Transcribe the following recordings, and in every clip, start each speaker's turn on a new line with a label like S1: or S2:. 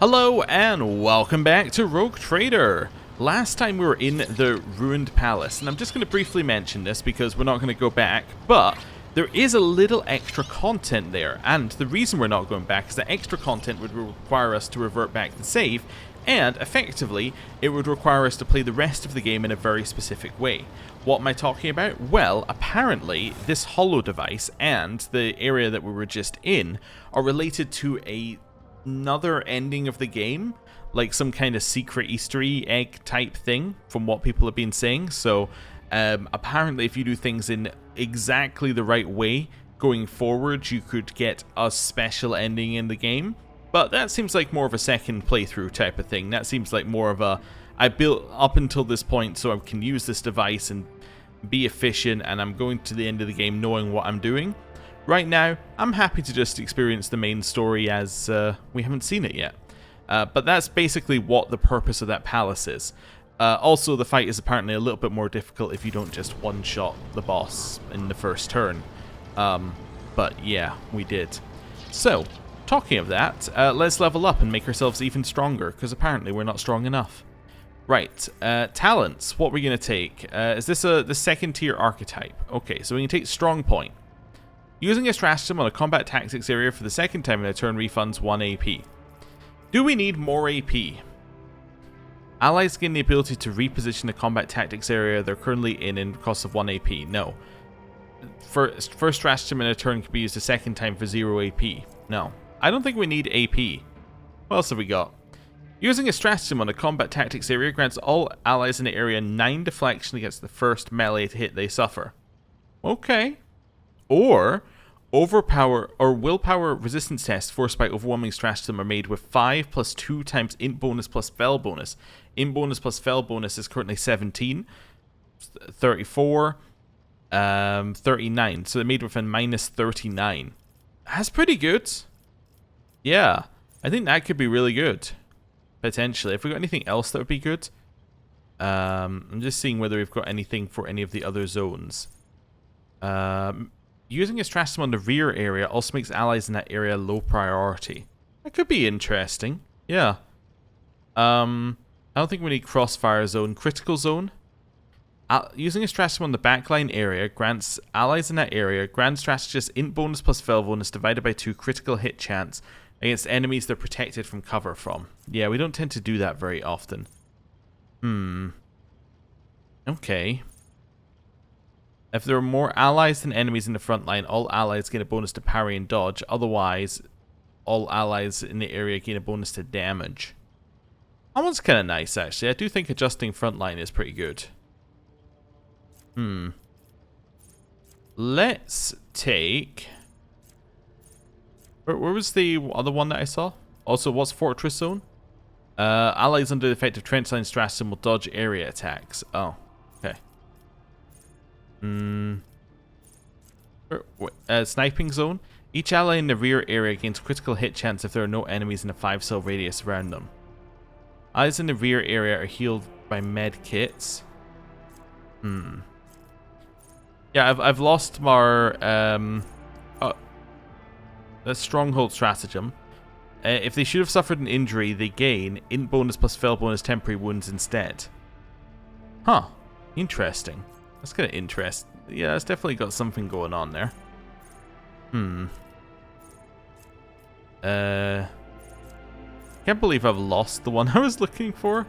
S1: Hello and welcome back to Rogue Trader. Last time we were in the ruined palace, and I'm just going to briefly mention this because we're not going to go back, but there is a little extra content there, and the reason we're not going back is that extra content would require us to revert back to save, and effectively it would require us to play the rest of the game in a very specific way. What am I talking about? Well, apparently this holo device and the area that we were just in are related to another ending of the game, like some kind of secret Easter egg type thing from what people have been saying. So apparently if you do things in exactly the right way going forward, you could get a special ending in the game. But that seems like more of a second playthrough type of thing. That seems like more of a, I built up until this point so I can use this device and be efficient, and I'm going to the end of the game knowing what I'm doing. Right now, I'm happy to just experience the main story as we haven't seen it yet. But that's basically what the purpose of that palace is. Also, the fight is apparently a little bit more difficult if you don't just one-shot the boss in the first turn. But yeah, we did. So, talking of that, let's level up and make ourselves even stronger, because apparently we're not strong enough. Right, talents, what we're going to take. Is this the second tier archetype? Okay, so we can take Strong Point. Using a stratagem on a combat tactics area for the second time in a turn refunds 1 AP. Do we need more AP? Allies gain the ability to reposition the combat tactics area they're currently in cost of 1 AP. No. First stratagem in a turn can be used a second time for 0 AP. No. I don't think we need AP. What else have we got? Using a stratagem on a combat tactics area grants all allies in the area 9 deflection against the first melee hit they suffer. Okay. Or overpower or willpower resistance tests forced by overwhelming stratagem are made with 5 plus 2 times int bonus plus fel bonus. Int bonus plus fel bonus is currently 17, 34, 39. So they're made with a minus 39. That's pretty good. Yeah, I think that could be really good. Potentially. If we got anything else that would be good. I'm just seeing whether we've got anything for any of the other zones. Using a stratagem on the rear area also makes allies in that area low priority. That could be interesting. Yeah. I don't think we need crossfire zone. Critical zone. Using a stratagem on the backline area grants allies in that area grand strategist int bonus plus fel bonus divided by 2 critical hit chance against enemies they're protected from cover from. Yeah, we don't tend to do that very often. Okay. If there are more allies than enemies in the front line, all allies gain a bonus to parry and dodge. Otherwise, all allies in the area gain a bonus to damage. That one's kind of nice, actually. I do think adjusting front line is pretty good. Let's take... Where was the other one that I saw? Also, what's Fortress Zone? Allies under the effect of trench line stratagem will dodge area attacks. Oh, okay. Sniping zone. Each ally in the rear area gains critical hit chance if there are no enemies in a 5-cell radius around them. Allies in the rear area are healed by med kits. Yeah, I've lost my the stronghold stratagem. If they should have suffered an injury, they gain int bonus plus fel bonus temporary wounds instead. Huh. Interesting. That's kind of interesting. Yeah, it's definitely got something going on there. Can't believe I've lost the one I was looking for.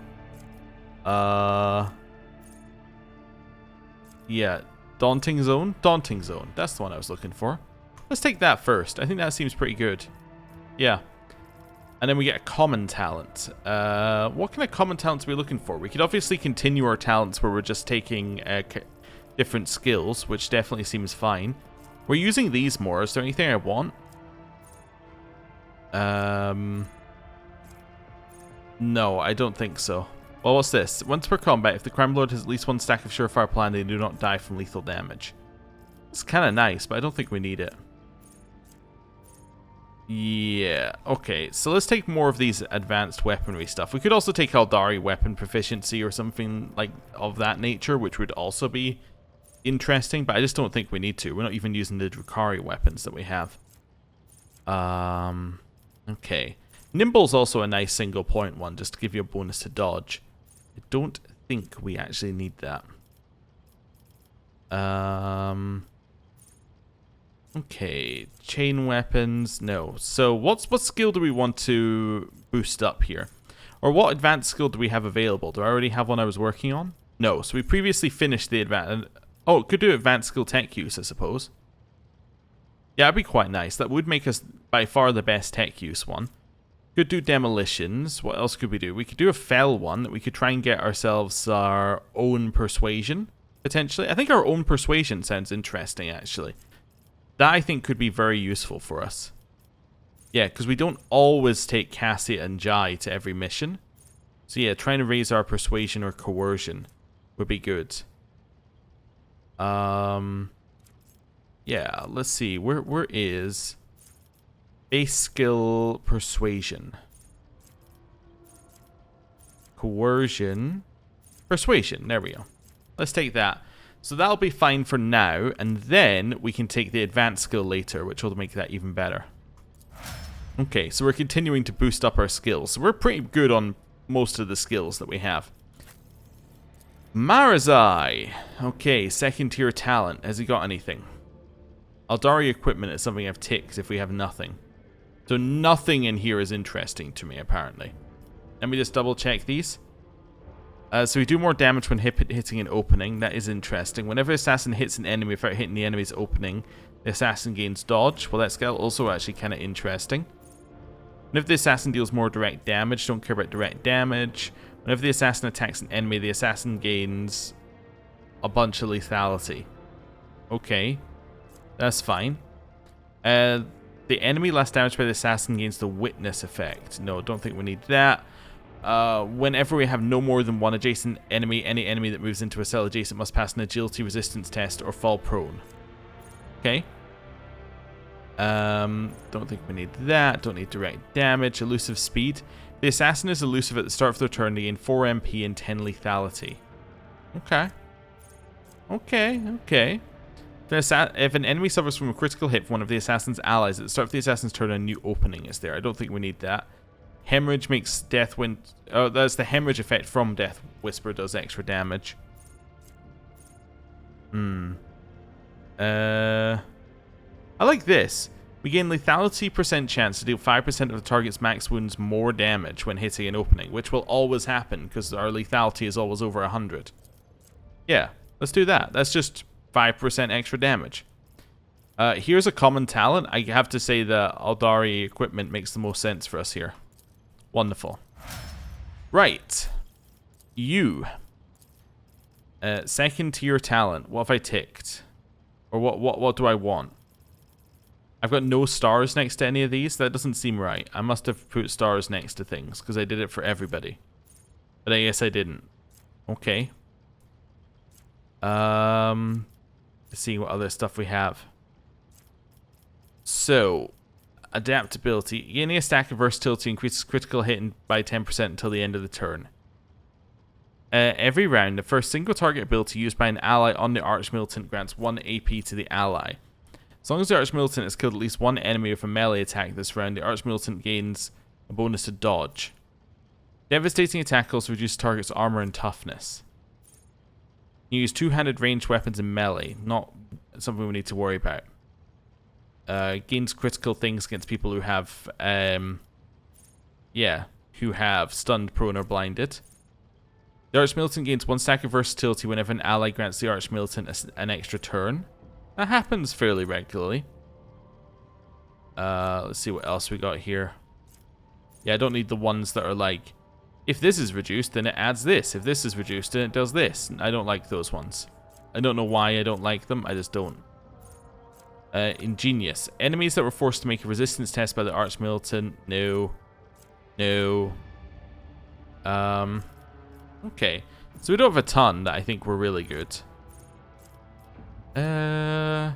S1: Yeah, Daunting Zone. Daunting Zone. That's the one I was looking for. Let's take that first. I think that seems pretty good. Yeah. And then we get a common talent. What kind of common talents are we looking for? We could obviously continue our talents where we're just taking different skills, which definitely seems fine. We're using these more. Is there anything I want? No, I don't think so. Well, what's this? Once per combat, if the crime lord has at least one stack of surefire plan, they do not die from lethal damage. It's kind of nice, but I don't think we need it. Yeah, okay, so let's take more of these advanced weaponry stuff. We could also take Aldari weapon proficiency or something like of that nature, which would also be interesting, but I just don't think we need to. We're not even using the Drukhari weapons that we have. Okay. Nimble's also a nice single point one, just to give you a bonus to dodge. I don't think we actually need that. Okay, chain weapons, no. So what skill do we want to boost up here? Or what advanced skill do we have available? Do I already have one I was working on? No, so we previously finished the advanced... Oh, it could do advanced skill tech use, I suppose. Yeah, that'd be quite nice. That would make us by far the best tech use one. Could do demolitions. What else could we do? We could do a fell one. We could try and get ourselves our own persuasion, potentially. I think our own persuasion sounds interesting, actually. That, I think, could be very useful for us. Yeah, because we don't always take Cassia and Jai to every mission. So yeah, trying to raise our persuasion or coercion would be good. Yeah, let's see. Where is base skill persuasion? Coercion. Persuasion. There we go. Let's take that. So that'll be fine for now, and then we can take the advanced skill later, which will make that even better. Okay, so we're continuing to boost up our skills. So we're pretty good on most of the skills that we have. Marazzi. Okay, second tier talent. Has he got anything? Aldari equipment is something I've ticked if we have nothing. So nothing in here is interesting to me, apparently. Let me just double check these. So we do more damage when hitting an opening. That is interesting. Whenever assassin hits an enemy without hitting the enemy's opening, the assassin gains dodge. Well, that skill also actually kind of interesting. Whenever the assassin deals more direct damage, don't care about direct damage. Whenever the assassin attacks an enemy, the assassin gains a bunch of lethality. Okay, that's fine. The enemy less damaged by the assassin gains the witness effect. No, don't think we need that. Whenever we have no more than one adjacent enemy, any enemy that moves into a cell adjacent must pass an agility resistance test or fall prone. Okay. Don't think we need that. Don't need direct damage. Elusive speed. The assassin is elusive at the start of their turn. They gain 4 MP and 10 lethality. Okay. Okay. If an enemy suffers from a critical hit from one of the assassin's allies, at the start of the assassin's turn, a new opening is there. I don't think we need that. Hemorrhage makes Death Wind... Oh, that's the hemorrhage effect from Death Whisper does extra damage. I like this. We gain lethality % chance to deal 5% of the target's max wounds more damage when hitting an opening, which will always happen because our lethality is always over 100. Yeah, let's do that. That's just 5% extra damage. Here's a common talent. I have to say the Aldari equipment makes the most sense for us here. Wonderful. Right. You. Second tier talent. What have I ticked? Or what do I want? I've got no stars next to any of these. That doesn't seem right. I must have put stars next to things because I did it for everybody. But I guess I didn't. Okay. Let's see what other stuff we have. So, adaptability. Gaining a stack of versatility increases critical hit by 10% until the end of the turn. Every round, the first single target ability used by an ally on the Archmilitant grants 1 AP to the ally. As long as the Archmilitant has killed at least one enemy with a melee attack this round, the Archmilitant gains a bonus to dodge. Devastating attack also reduces target's armor and toughness. You use two-handed ranged weapons in melee, not something we need to worry about. Gains critical things against people who have, who have stunned, prone, or blinded. The Archmilitant gains 1 stack of versatility whenever an ally grants the Archmilitant an extra turn. That happens fairly regularly. Let's see what else we got here. Yeah, I don't need the ones that are like, if this is reduced, then it adds this. If this is reduced, then it does this. I don't like those ones. I don't know why I don't like them. I just don't. Ingenious. Enemies that were forced to make a resistance test by the Archmilitant. No. No. Okay. So we don't have a ton that I think were really good. I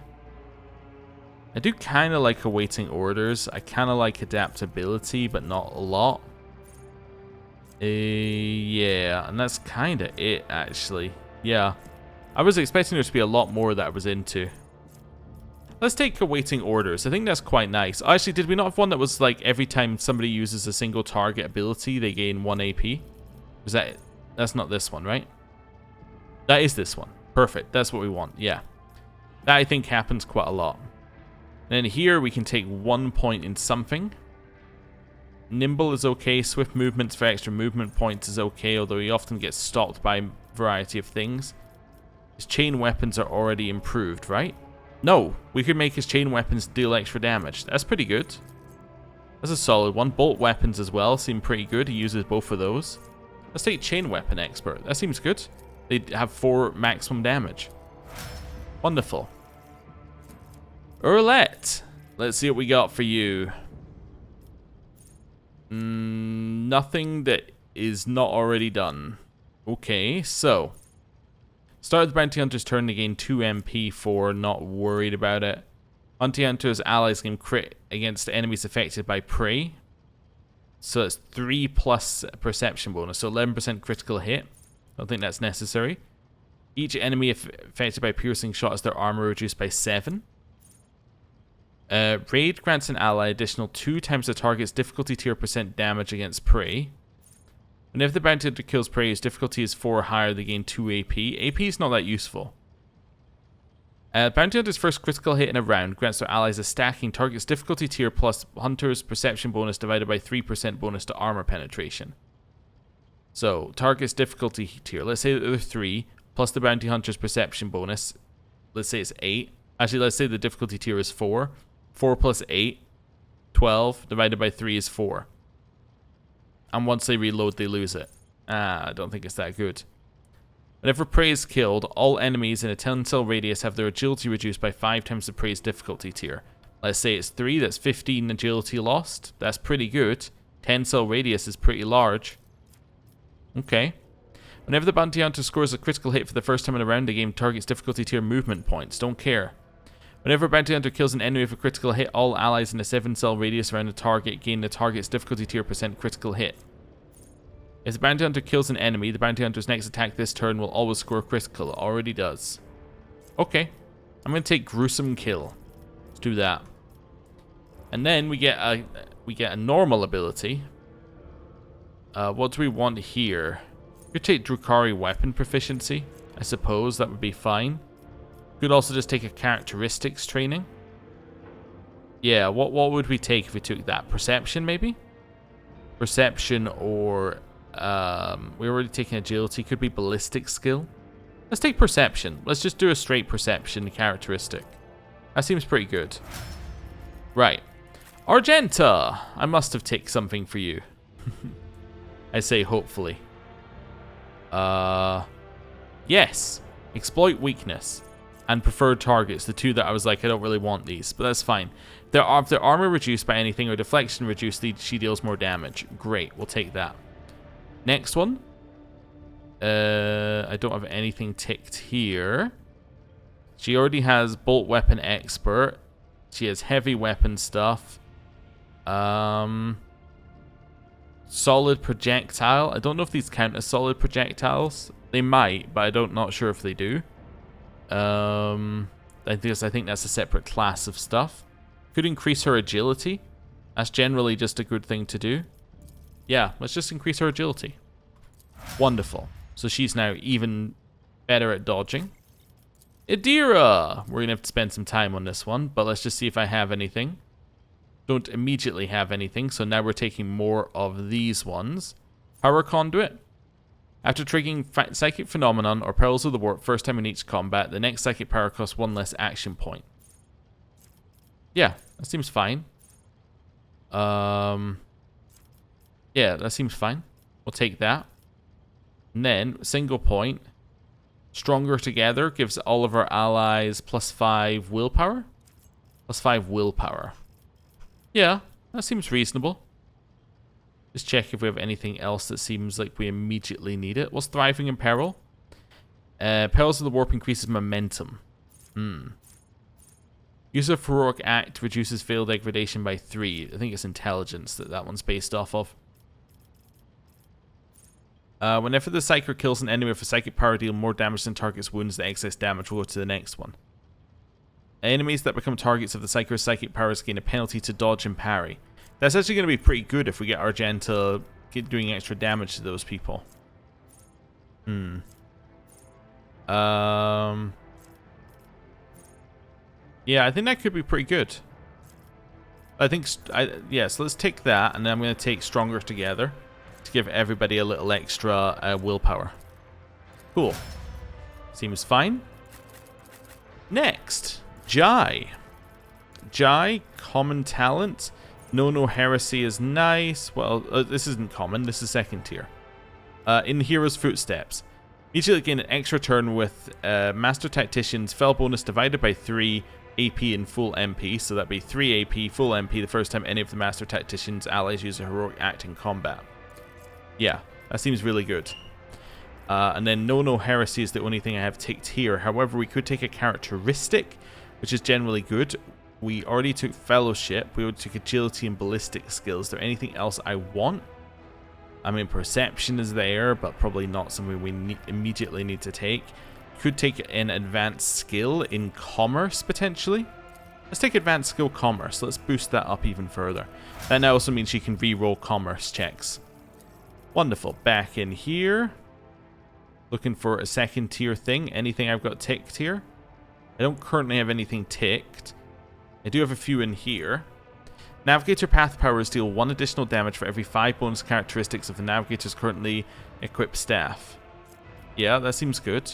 S1: do kind of like awaiting orders. I kind of like adaptability, but not a lot. Yeah, and that's kind of it, actually. Yeah. I was expecting there to be a lot more that I was into. Let's take awaiting orders. I think that's quite nice. Actually, did we not have one that was like every time somebody uses a single target ability, they gain 1 AP? Is that it? That's not this one, right? That is this one. Perfect. That's what we want. Yeah. That I think happens quite a lot. And then here we can take 1 point in something. Nimble is okay. Swift movements for extra movement points is okay, although he often gets stopped by a variety of things. His chain weapons are already improved, right? No, we could make his chain weapons deal extra damage. That's pretty good. That's a solid one. Bolt weapons as well seem pretty good. He uses both of those. Let's take chain weapon expert. That seems good. They have 4 maximum damage. Wonderful. Roulette. Let's see what we got for you. Nothing that is not already done. Okay, so start the bounty hunter's turn to gain 2 MP for not worried about it. Bounty hunter's allies can crit against enemies affected by prey. So it's 3 plus perception bonus, so 11% critical hit. Don't think that's necessary. Each enemy affected by piercing shot has their armor reduced by 7. Raid grants an ally additional 2 times the target's difficulty tier % damage against prey. Whenever the bounty hunter kills prey, his difficulty is 4 or higher, they gain 2 AP. AP is not that useful. Bounty hunter's first critical hit in a round grants their allies a stacking target's difficulty tier plus hunter's perception bonus divided by 3% bonus to armor penetration. So, target's difficulty tier, let's say that they're 3, plus the bounty hunter's perception bonus, let's say it's 8. Actually, let's say the difficulty tier is 4. 4 plus 8, 12, divided by 3 is 4. And once they reload, they lose it. I don't think it's that good. Whenever prey is killed, all enemies in a 10 cell radius have their agility reduced by 5 times the prey's difficulty tier. Let's say it's 3, that's 15 agility lost. That's pretty good. 10 cell radius is pretty large. Okay. Whenever the bounty hunter scores a critical hit for the first time in a round, they gain target's difficulty tier movement points. Don't care. Whenever a bounty hunter kills an enemy with a critical hit, all allies in a 7 cell radius around the target gain the target's difficulty tier % critical hit. If the bounty hunter kills an enemy, the bounty hunter's next attack this turn will always score critical. It already does. Okay. I'm going to take gruesome kill. Let's do that. And then we get a normal ability. What do we want here? We could take Drukhari weapon proficiency. I suppose that would be fine. Could also just take a characteristics training. Yeah, what would we take if we took that? Perception, maybe? Perception or... we're already taking agility. Could be ballistic skill. Let's take perception. Let's just do a straight perception characteristic. That seems pretty good. Right. Argenta! I must have ticked something for you. I say hopefully. Yes. Exploit weakness. And preferred targets, the 2 that I was like, I don't really want these, but that's fine. If their armor reduced by anything or deflection reduced, she deals more damage. Great, we'll take that. Next one. I don't have anything ticked here. She already has bolt weapon expert. She has heavy weapon stuff. Solid projectile. I don't know if these count as solid projectiles. They might, but not sure if they do. I think that's a separate class of stuff. Could increase her agility. That's generally just a good thing to do. Yeah, let's just increase her agility. Wonderful. So she's now even better at dodging. Idira! We're going to have to spend some time on this one, but let's just see if I have anything. Don't immediately have anything, so now we're taking more of these ones. Power Conduit. After triggering Psychic Phenomenon or Perils of the Warp first time in each combat, the next Psychic Power costs 1 less action point. Yeah, that seems fine. Yeah, that seems fine. We'll take that. And then, single point. Stronger Together gives all of our allies +5 willpower. +5 willpower. Yeah, that seems reasonable. Just check if we have anything else that seems like we immediately need it. What's Thriving in Peril? Perils of the Warp increases momentum. Use of Heroic Act reduces fail degradation by 3. I think it's intelligence that one's based off of. Whenever the Psyker kills an enemy with a psychic power, deal more damage than target's wounds, the excess damage will go to the next one. Enemies that become targets of the Psyker's psychic powers gain a penalty to dodge and parry. That's actually going to be pretty good if we get our gen to get doing extra damage to those people. Yeah, I think that could be pretty good. I think, yeah, so let's take that, and then I'm going to take Stronger Together to give everybody a little extra willpower. Cool. Seems fine. Next, Jai. Jai, common talent. No Heresy is nice. Well, this isn't common, this is second tier. In Hero's Footsteps. Immediately gain an extra turn with Master Tactician's Fell bonus divided by 3 AP and full MP, so that'd be 3 AP, full MP the first time any of the Master Tactician's allies use a heroic act in combat. Yeah, that seems really good. And then No Heresy is the only thing I have ticked here. However, we could take a characteristic, which is generally good. We already took Fellowship, we already took Agility and Ballistic skills. Is there anything else I want? I mean, Perception is there, but probably not something we immediately need to take. Could take an Advanced Skill in Commerce, potentially. Let's take Advanced Skill Commerce. Let's boost that up even further. That now also means she can re-roll Commerce checks. Wonderful. Back in here. Looking for a second tier thing. Anything I've got ticked here? I don't currently have anything ticked. I do have a few in here. Navigator Path Powers deal 1 additional damage for every 5 bonus characteristics of the Navigator's currently equipped staff. Yeah, that seems good.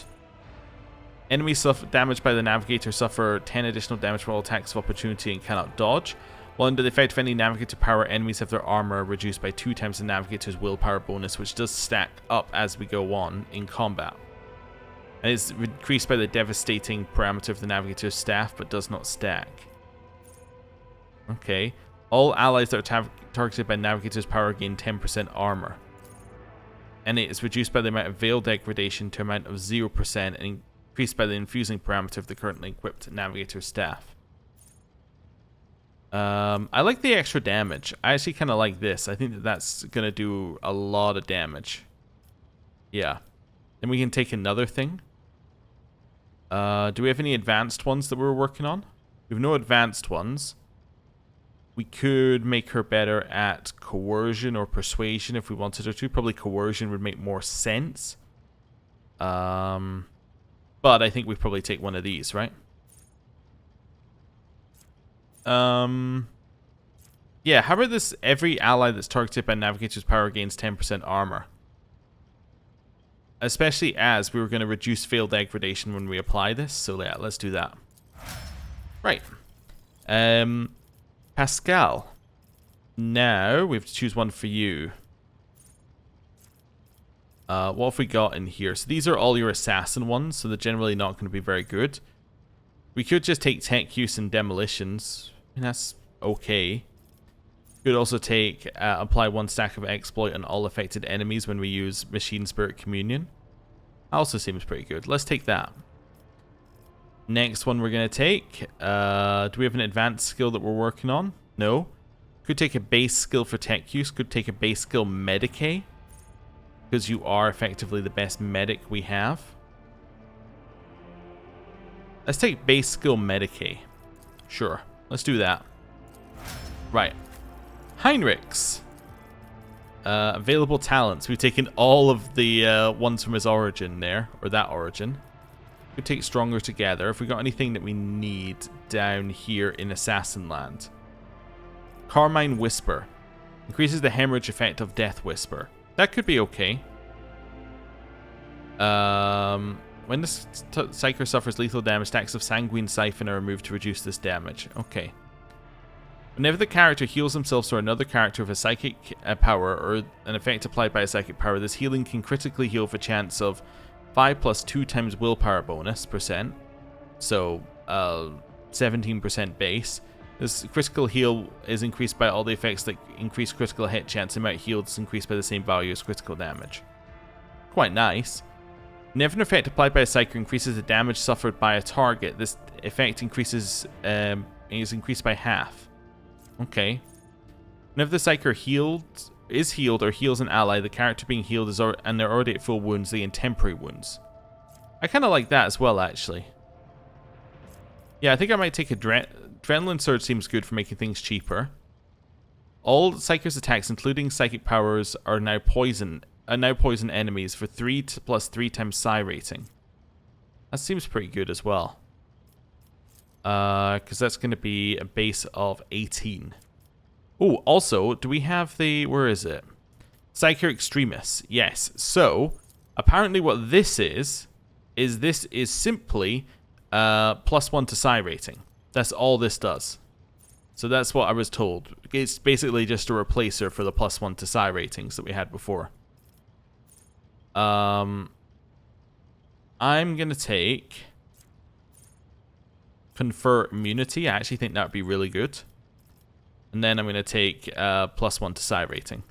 S1: Enemies damaged by the Navigator suffer 10 additional damage for all attacks of opportunity and cannot dodge. While under the effect of any Navigator power, enemies have their armor reduced by 2 times the Navigator's willpower bonus, which does stack up as we go on in combat. And is increased by the devastating parameter of the Navigator's staff, but does not stack. Okay. All allies that are targeted by Navigator's power gain 10% armor. And it is reduced by the amount of Veil degradation to an amount of 0% and increased by the infusing parameter of the currently equipped Navigator's staff. I like the extra damage. I actually kind of like this. I think that that's going to do a lot of damage. Yeah. Then we can take another thing. Do we have any advanced ones that we're working on? We have no advanced ones. We could make her better at coercion or persuasion if we wanted her to. Probably coercion would make more sense. But I think we probably take one of these, right? Yeah, how about this? Every ally that's targeted by Navigator's power gains 10% armor. Especially as we were going to reduce fail degradation when we apply this. So yeah, let's do that. Right. Pascal. Now, we have to choose one for you. What have we got in here? So these are all your assassin ones, so they're generally not going to be very good. We could just take tech use and demolitions. I mean, that's okay. Could also take apply 1 stack of exploit on all affected enemies when we use Machine Spirit Communion. Also seems pretty good. Let's take that. Next one we're going to take. Do we have an advanced skill that we're working on? No. Could take a base skill for tech use. Could take a base skill Medicae. Because you are effectively the best medic we have. Let's take base skill Medicae. Sure. Let's do that. Right. Heinrichs. Available talents. We've taken all of the ones from his origin there. Or that origin. Could take Stronger Together. If we got anything that we need down here in Assassin Land. Carmine Whisper. Increases the hemorrhage effect of Death Whisper. That could be okay. When the Psyker suffers lethal damage, stacks of Sanguine Siphon are removed to reduce this damage. Okay. Whenever the character heals themselves or another character with a psychic power or an effect applied by a psychic power, this healing can critically heal for chance of 5 plus 2 times willpower bonus %. So, 17% base. This critical heal is increased by all the effects that increase critical hit chance. The amount healed is increased by the same value as critical damage. Quite nice. Whenever an effect applied by a Psyker increases the damage suffered by a target, this effect is increased by half. Okay. Whenever the Psyker is healed or heals an ally, the character being healed and they're already at full wounds, they gain temporary wounds. I kind of like that as well, actually. Yeah, I think I might take Adrenaline Surge seems good for making things cheaper. All Psycho's attacks, including psychic powers, are now poison enemies for 3 plus 3 times psi rating. That seems pretty good as well. Because that's going to be a base of 18. Oh, also, do we have the... Where is it? Psycho Extremis. Yes. So, apparently what this is this is simply +1 to psi rating. That's all this does. So that's what I was told. It's basically just a replacer for the +1 to psi ratings that we had before. I'm going to take Confer Immunity. I actually think that would be really good. And then I'm going to take +1 to psi rating.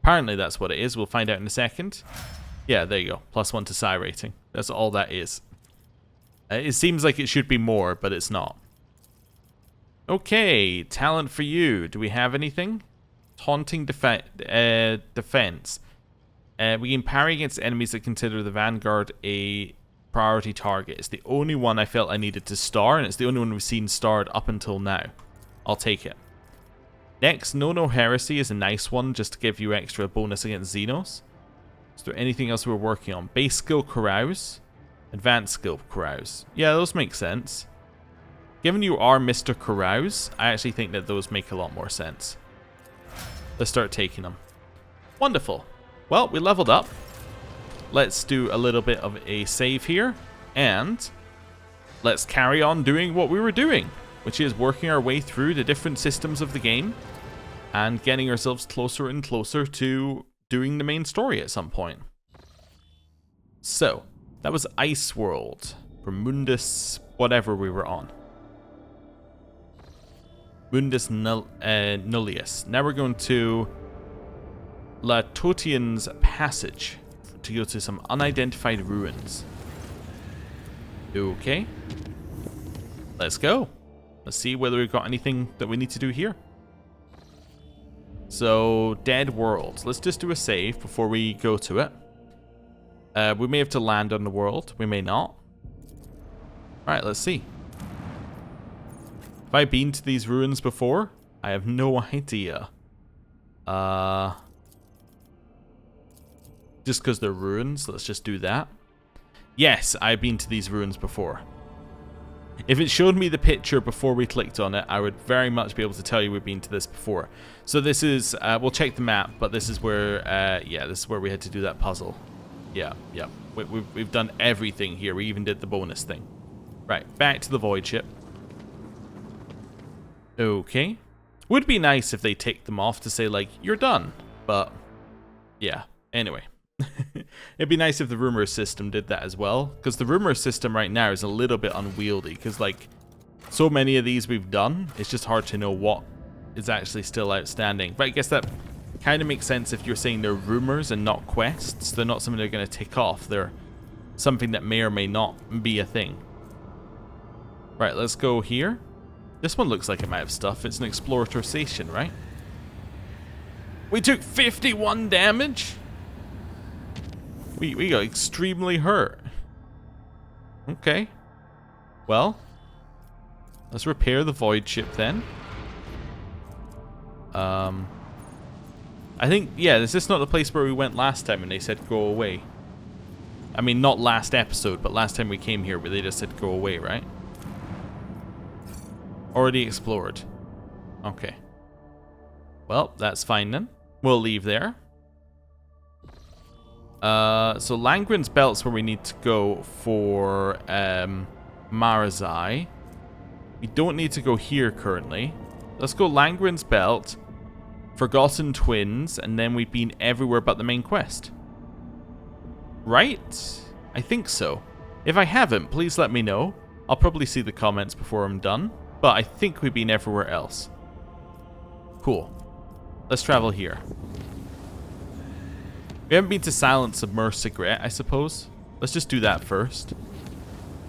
S1: Apparently that's what it is. We'll find out in a second. Yeah, there you go. +1 to psi rating. That's all that is. It seems like it should be more, but it's not. Okay, talent for you. Do we have anything? Taunting defense. We can parry against enemies that consider the Vanguard a priority target. It's the only one I felt I needed to star, and it's the only one we've seen starred up until now. I'll take it. Next, No Heresy is a nice one, just to give you extra bonus against Xenos. Is there anything else we're working on? Base skill Carouse. Advanced skill Carouse. Yeah, those make sense. Given you are Mr. Carouse, I actually think that those make a lot more sense. Let's start taking them. Wonderful. Well, we leveled up. Let's do a little bit of a save here. And let's carry on doing what we were doing, which is working our way through the different systems of the game and getting ourselves closer and closer to doing the main story at some point. So, that was Ice World for Mundus, whatever we were on. Mundus Nullius. Now we're going to Latotian's Passage to go to some unidentified ruins. Okay. Let's go. Let's see whether we've got anything that we need to do here. So, Dead World. Let's just do a save before we go to it. We may have to land on the world. We may not. Alright, let's see. Have I been to these ruins before? I have no idea. Just because they're ruins, let's just do that. Yes, I've been to these ruins before. If it showed me the picture before we clicked on it, I would very much be able to tell you we've been to this before. So this is, we'll check the map, but this is where, yeah, this is where we had to do that puzzle. Yeah. We've done everything here. We even did the bonus thing. Right, back to the voidship. Okay. Would be nice if they ticked them off to say, like, you're done. But, yeah. Anyway. It'd be nice if the rumor system did that as well. Because the rumor system right now is a little bit unwieldy. Because, like, so many of these we've done, it's just hard to know what is actually still outstanding. But I guess that kind of makes sense if you're saying they're rumors and not quests. They're not something they're going to tick off. They're something that may or may not be a thing. Right, let's go here. This one looks like it might have stuff. It's an explorator station, right? We took 51 damage? We got extremely hurt. Okay. Well, let's repair the void ship then. I think, yeah, is this not the place where we went last time and they said go away? I mean, not last episode, but last time we came here where they just said go away, right? Already explored. Okay. Well, that's fine then. We'll leave there. So Langren's Belt's where we need to go for Marazzi. We don't need to go here currently. Let's go Langren's Belt, Forgotten Twins, and then we've been everywhere but the main quest. Right? I think so. If I haven't, please let me know. I'll probably see the comments before I'm done. But I think we've been everywhere else. Cool. Let's travel here. We haven't been to Silent Submersigret, I suppose. Let's just do that first.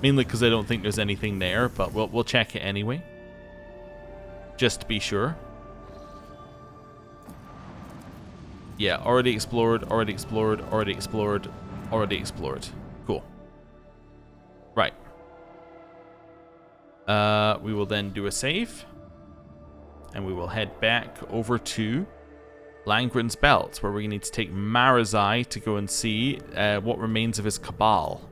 S1: Mainly because I don't think there's anything there, but we'll check it anyway. Just to be sure. Yeah, already explored, already explored, already explored, already explored. Cool. Right. We will then do a save. And we will head back over to Langren's Belt, where we need to take Marazzi to go and see what remains of his cabal.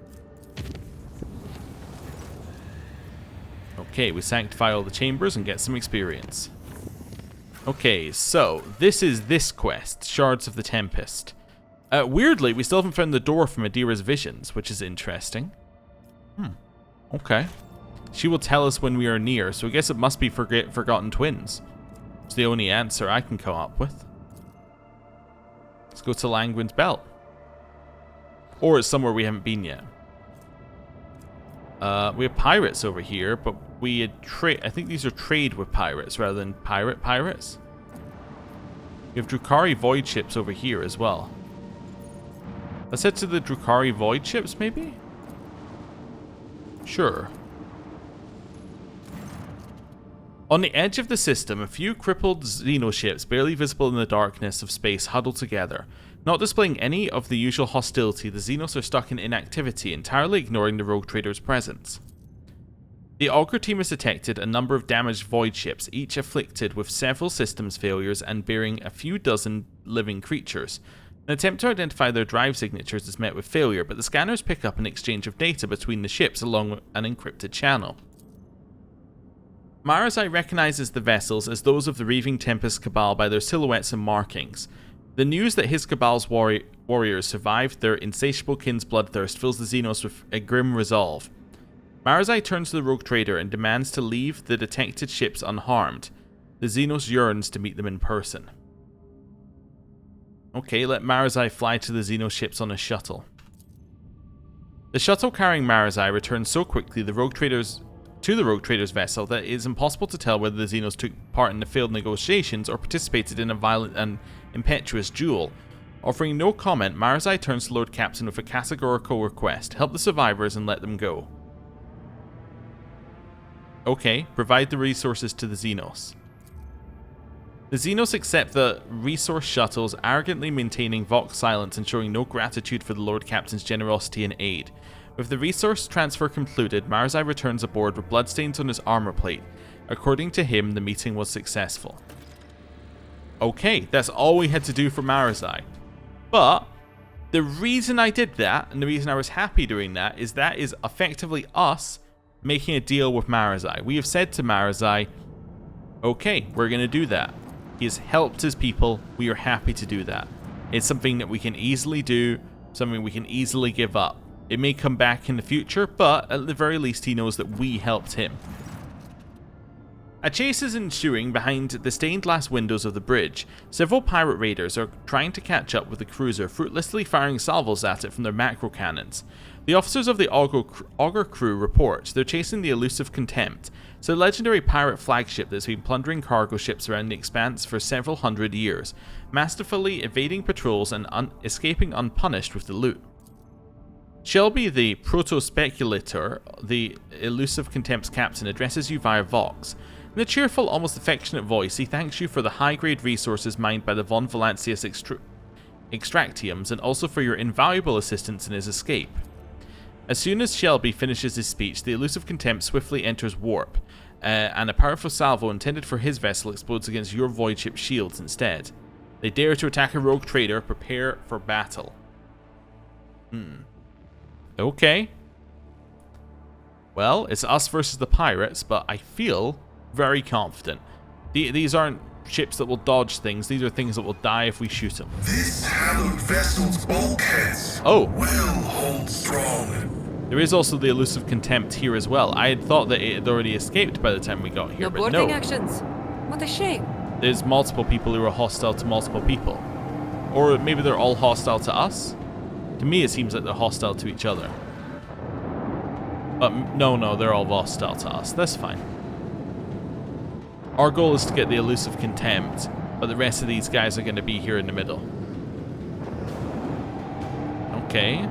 S1: Okay, we sanctify all the chambers and get some experience. Okay, so this is this quest, Shards of the Tempest. Weirdly, we still haven't found the door from Adira's visions, which is interesting. Okay. She will tell us when we are near, so I guess it must be Forgotten Twins. It's the only answer I can come up with. Let's go to Langren's Belt. Or it's somewhere we haven't been yet. We have pirates over here, but we had I think these are trade with pirates rather than pirates. We have Drukhari void ships over here as well. Let's head to the Drukhari void ships, maybe? Sure. On the edge of the system, a few crippled xenoships, barely visible in the darkness of space, huddle together. Not displaying any of the usual hostility, the Xenos are stuck in inactivity, entirely ignoring the rogue trader's presence. The Augur team has detected a number of damaged void ships, each afflicted with several systems failures and bearing a few dozen living creatures. An attempt to identify their drive signatures is met with failure, but the scanners pick up an exchange of data between the ships along an encrypted channel. Marazzi recognizes the vessels as those of the Reaving Tempest Cabal by their silhouettes and markings. The news that his Cabal's warriors survived their insatiable kin's bloodthirst fills the Xenos with a grim resolve. Marazzi turns to the rogue trader and demands to leave the detected ships unharmed. The Xenos yearns to meet them in person. Okay, let Marazzi fly to the Xenos ships on a shuttle. The shuttle carrying Marazzi returns so quickly to the rogue trader's vessel that it is impossible to tell whether the Xenos took part in the failed negotiations or participated in a violent and impetuous duel. Offering no comment, Marazzi turns to Lord Captain with a categorical request: help the survivors and let them go. Okay, provide the resources to the Xenos. The Xenos accept the resource shuttles, arrogantly maintaining Vox silence and showing no gratitude for the Lord Captain's generosity and aid. With the resource transfer concluded, Marazzi returns aboard with bloodstains on his armor plate. According to him, the meeting was successful. Okay, that's all we had to do for Marazzi. But the reason I did that, and the reason I was happy doing that is effectively us making a deal with Marazzi. We have said to Marazzi, okay, we're going to do that. He has helped his people. We are happy to do that. It's something that we can easily do, something we can easily give up. It may come back in the future, but at the very least he knows that we helped him. A chase is ensuing behind the stained glass windows of the bridge. Several pirate raiders are trying to catch up with the cruiser, fruitlessly firing salvos at it from their macro cannons. The officers of the Augur crew report they're chasing the Elusive Contempt. It's a legendary pirate flagship that's been plundering cargo ships around the Expanse for several hundred years, masterfully evading patrols and escaping unpunished with the loot. Shelby, the proto-speculator, the Elusive Contempt's captain, addresses you via Vox. In a cheerful, almost affectionate voice, he thanks you for the high-grade resources mined by the Von Valancius Extractiums and also for your invaluable assistance in his escape. As soon as Shelby finishes his speech, the Elusive Contempt swiftly enters warp, and a powerful salvo intended for his vessel explodes against your void ship shields instead. They dare to attack a rogue trader. Prepare for battle. Okay. Well, it's us versus the pirates, but I feel very confident. These aren't ships that will dodge things. These are things that will die if we shoot them.
S2: This hallowed vessel's bulkheads will hold strong.
S1: There is also the Elusive Contempt here as well. I had thought that it had already escaped by the time we got here,
S3: no
S1: but
S3: boarding
S1: no.
S3: actions. What a shame.
S1: There's multiple people who are hostile to multiple people. Or maybe they're all hostile to us? To me, it seems like they're hostile to each other. But no, they're all hostile to us. That's fine. Our goal is to get the Elusive Contempt, but the rest of these guys are going to be here in the middle. Okay.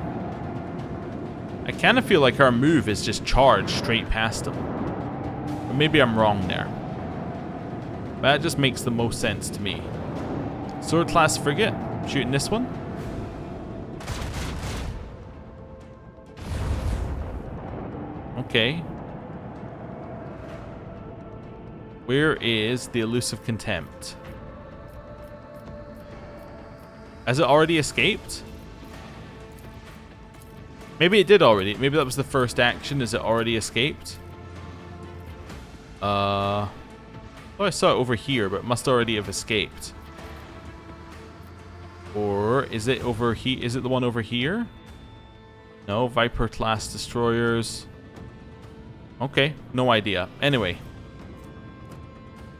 S1: I kind of feel like our move is just charge straight past them. But maybe I'm wrong there. But that just makes the most sense to me. Sword class frigate. Shooting this one. Okay. Where is the elusive Contempt? Has it already escaped? Maybe it did already. Maybe that was the first action. Is it already escaped? Oh, I saw it over here, but it must already have escaped. Or is it over here? Is it the one over here? No, Viper class destroyers. Okay, no idea. Anyway.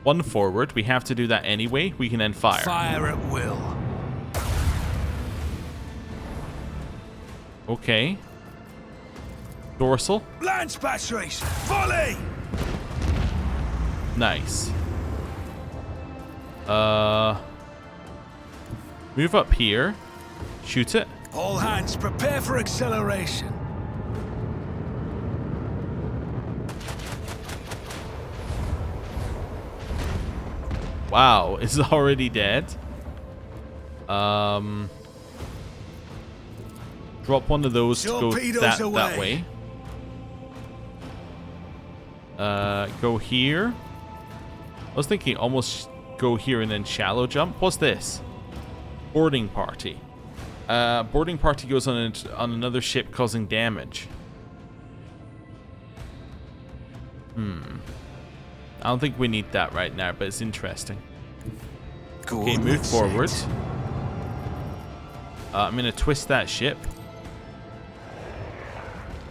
S1: One forward. We have to do that anyway. We can then fire.
S4: Fire at will.
S1: Okay. Dorsal.
S4: Lance batteries. Volley.
S1: Nice. Move up here. Shoot it.
S4: All hands prepare for acceleration.
S1: Wow, it's already dead. Drop one of those to go that way. Go here. I was thinking almost go here and then shallow jump. What's this? Boarding party. Boarding party goes on another ship causing damage. I don't think we need that right now, but it's interesting. Okay, move forward. I'm going to twist that ship.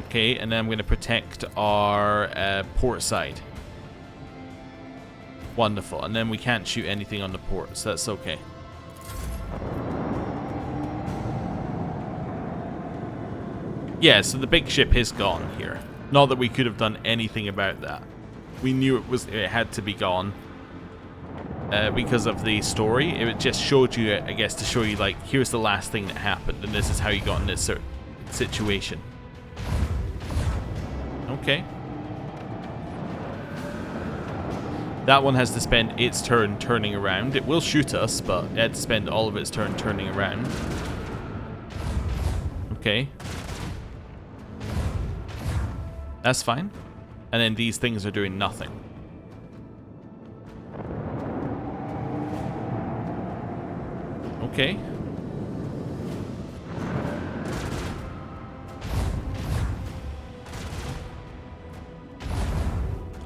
S1: Okay, and then I'm going to protect our port side. Wonderful. And then we can't shoot anything on the port, so that's okay. Yeah, so the big ship is gone here. Not that we could have done anything about that. We knew it had to be gone because of the story. It just showed you, I guess, to show you, like, here's the last thing that happened, and this is how you got in this situation. Okay. That one has to spend its turn turning around. It will shoot us, but it had to spend all of its turn turning around. Okay. That's fine. And then these things are doing nothing. Okay.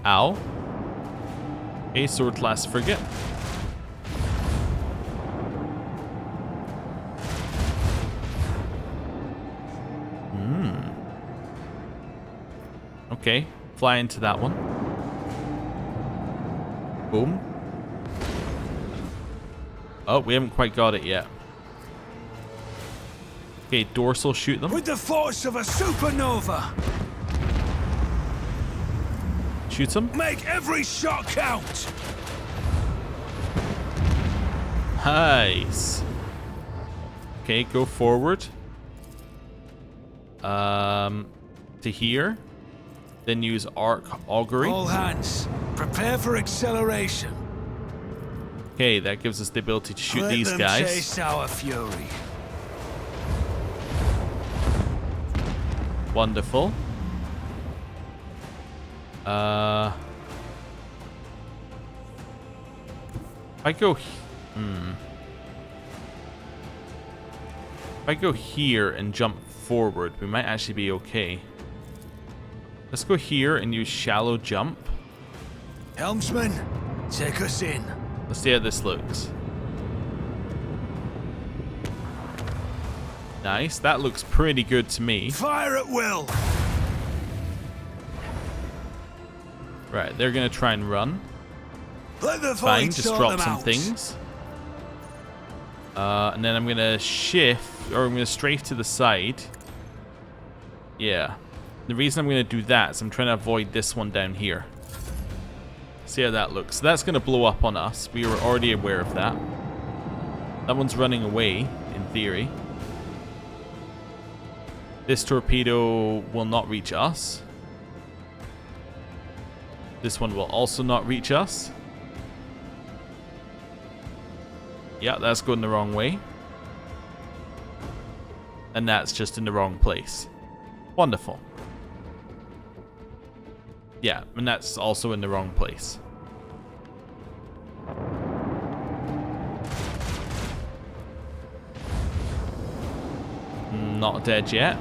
S1: Ow. A sword class frigate. Okay. Fly into that one. Boom. Oh, we haven't quite got it yet. Okay, dorsal, shoot them.
S4: With the force of a supernova.
S1: Shoot them.
S4: Make every shot count.
S1: Nice. Okay, go forward. To here. Then use arc augury.
S4: All hands, prepare for acceleration.
S1: Okay, that gives us the ability to shoot
S4: Let
S1: these
S4: them
S1: guys.
S4: chase our fury.
S1: Wonderful. If I go... If I go here and jump forward, we might actually be okay. Let's go here and use shallow jump.
S4: Helmsman, take us in.
S1: Let's see how this looks. Nice. That looks pretty good to me.
S4: Fire at will.
S1: Right, they're going to try and run.
S4: Let the
S1: Fine,
S4: void
S1: just
S4: sort
S1: drop
S4: them
S1: some
S4: out.
S1: things. And then I'm going to shift, or I'm going to strafe to the side. Yeah. The reason I'm going to do that is I'm trying to avoid this one down here. See how that looks. So that's going to blow up on us. We were already aware of that. That one's running away, in theory. This torpedo will not reach us. This one will also not reach us. Yeah, that's going the wrong way. And that's just in the wrong place. Wonderful. Yeah, and that's also in the wrong place. Not dead yet.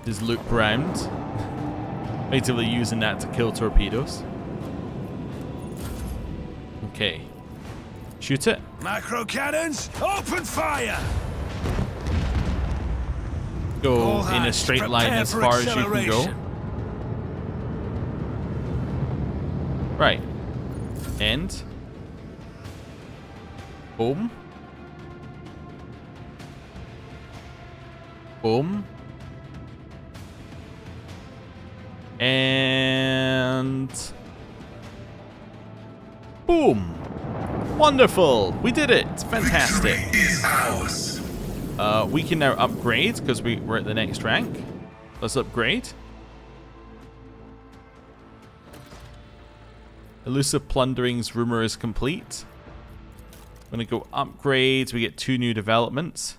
S1: Just loop around. Effectively using that to kill torpedoes. Okay. Shoot it.
S4: Macro cannons, open fire!
S1: Go
S4: All
S1: in a
S4: hands,
S1: straight line
S4: prepare
S1: as
S4: for
S1: far as you can go.
S4: acceleration.
S1: Right. End. Boom. Boom. And boom. Wonderful. We did it. It's fantastic.
S2: Victory is ours.
S1: We can now upgrade because we're at the next rank. Let's upgrade. Elusive Plundering's rumor is complete. I'm gonna go upgrades. We get 2 new developments.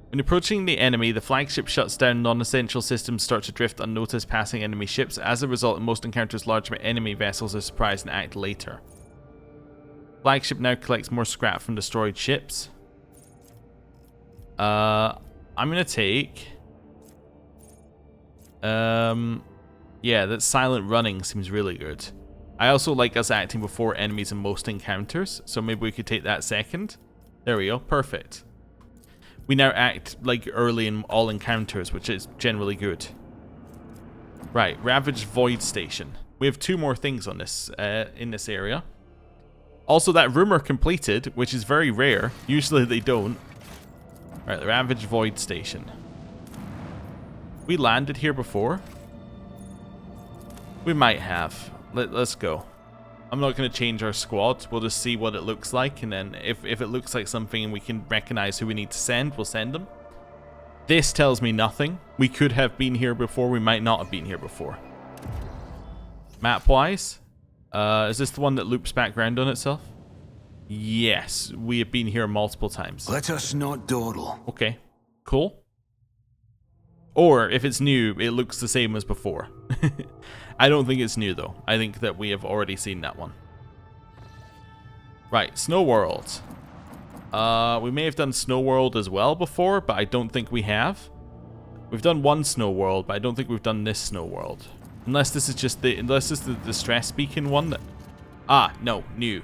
S1: When approaching the enemy, the flagship shuts down. Non-essential systems start to drift unnoticed, passing enemy ships. As a result, in most encounters, large enemy vessels are surprised and act later. Flagship now collects more scrap from destroyed ships. I'm gonna take. Yeah, that silent running seems really good. I also like us acting before enemies in most encounters, so maybe we could take that second. There we go, perfect. We now act like early in all encounters, which is generally good. Right, Ravaged Void Station. We have 2 more things on this in this area. Also, that rumor completed, which is very rare. Usually they don't. Right, the Ravaged Void Station. We landed here before. We might have. Let's go. I'm not going to change our squad. We'll just see what it looks like, and then if it looks like something we can recognize who we need to send, we'll send them. This tells me nothing. We could have been here before. We might not have been here before. Map-wise, is this the one that loops back around on itself? Yes, we have been here multiple times.
S4: Let us not dawdle.
S1: Okay, cool. Or, if it's new, it looks the same as before. I don't think it's new, though. I think that we have already seen that one. Right, Snow World. We may have done Snow World as well before, but I don't think we have. We've done one Snow World, but I don't think we've done this Snow World. Unless this is just the... Unless this is the Distress Beacon one that... Ah, no, new.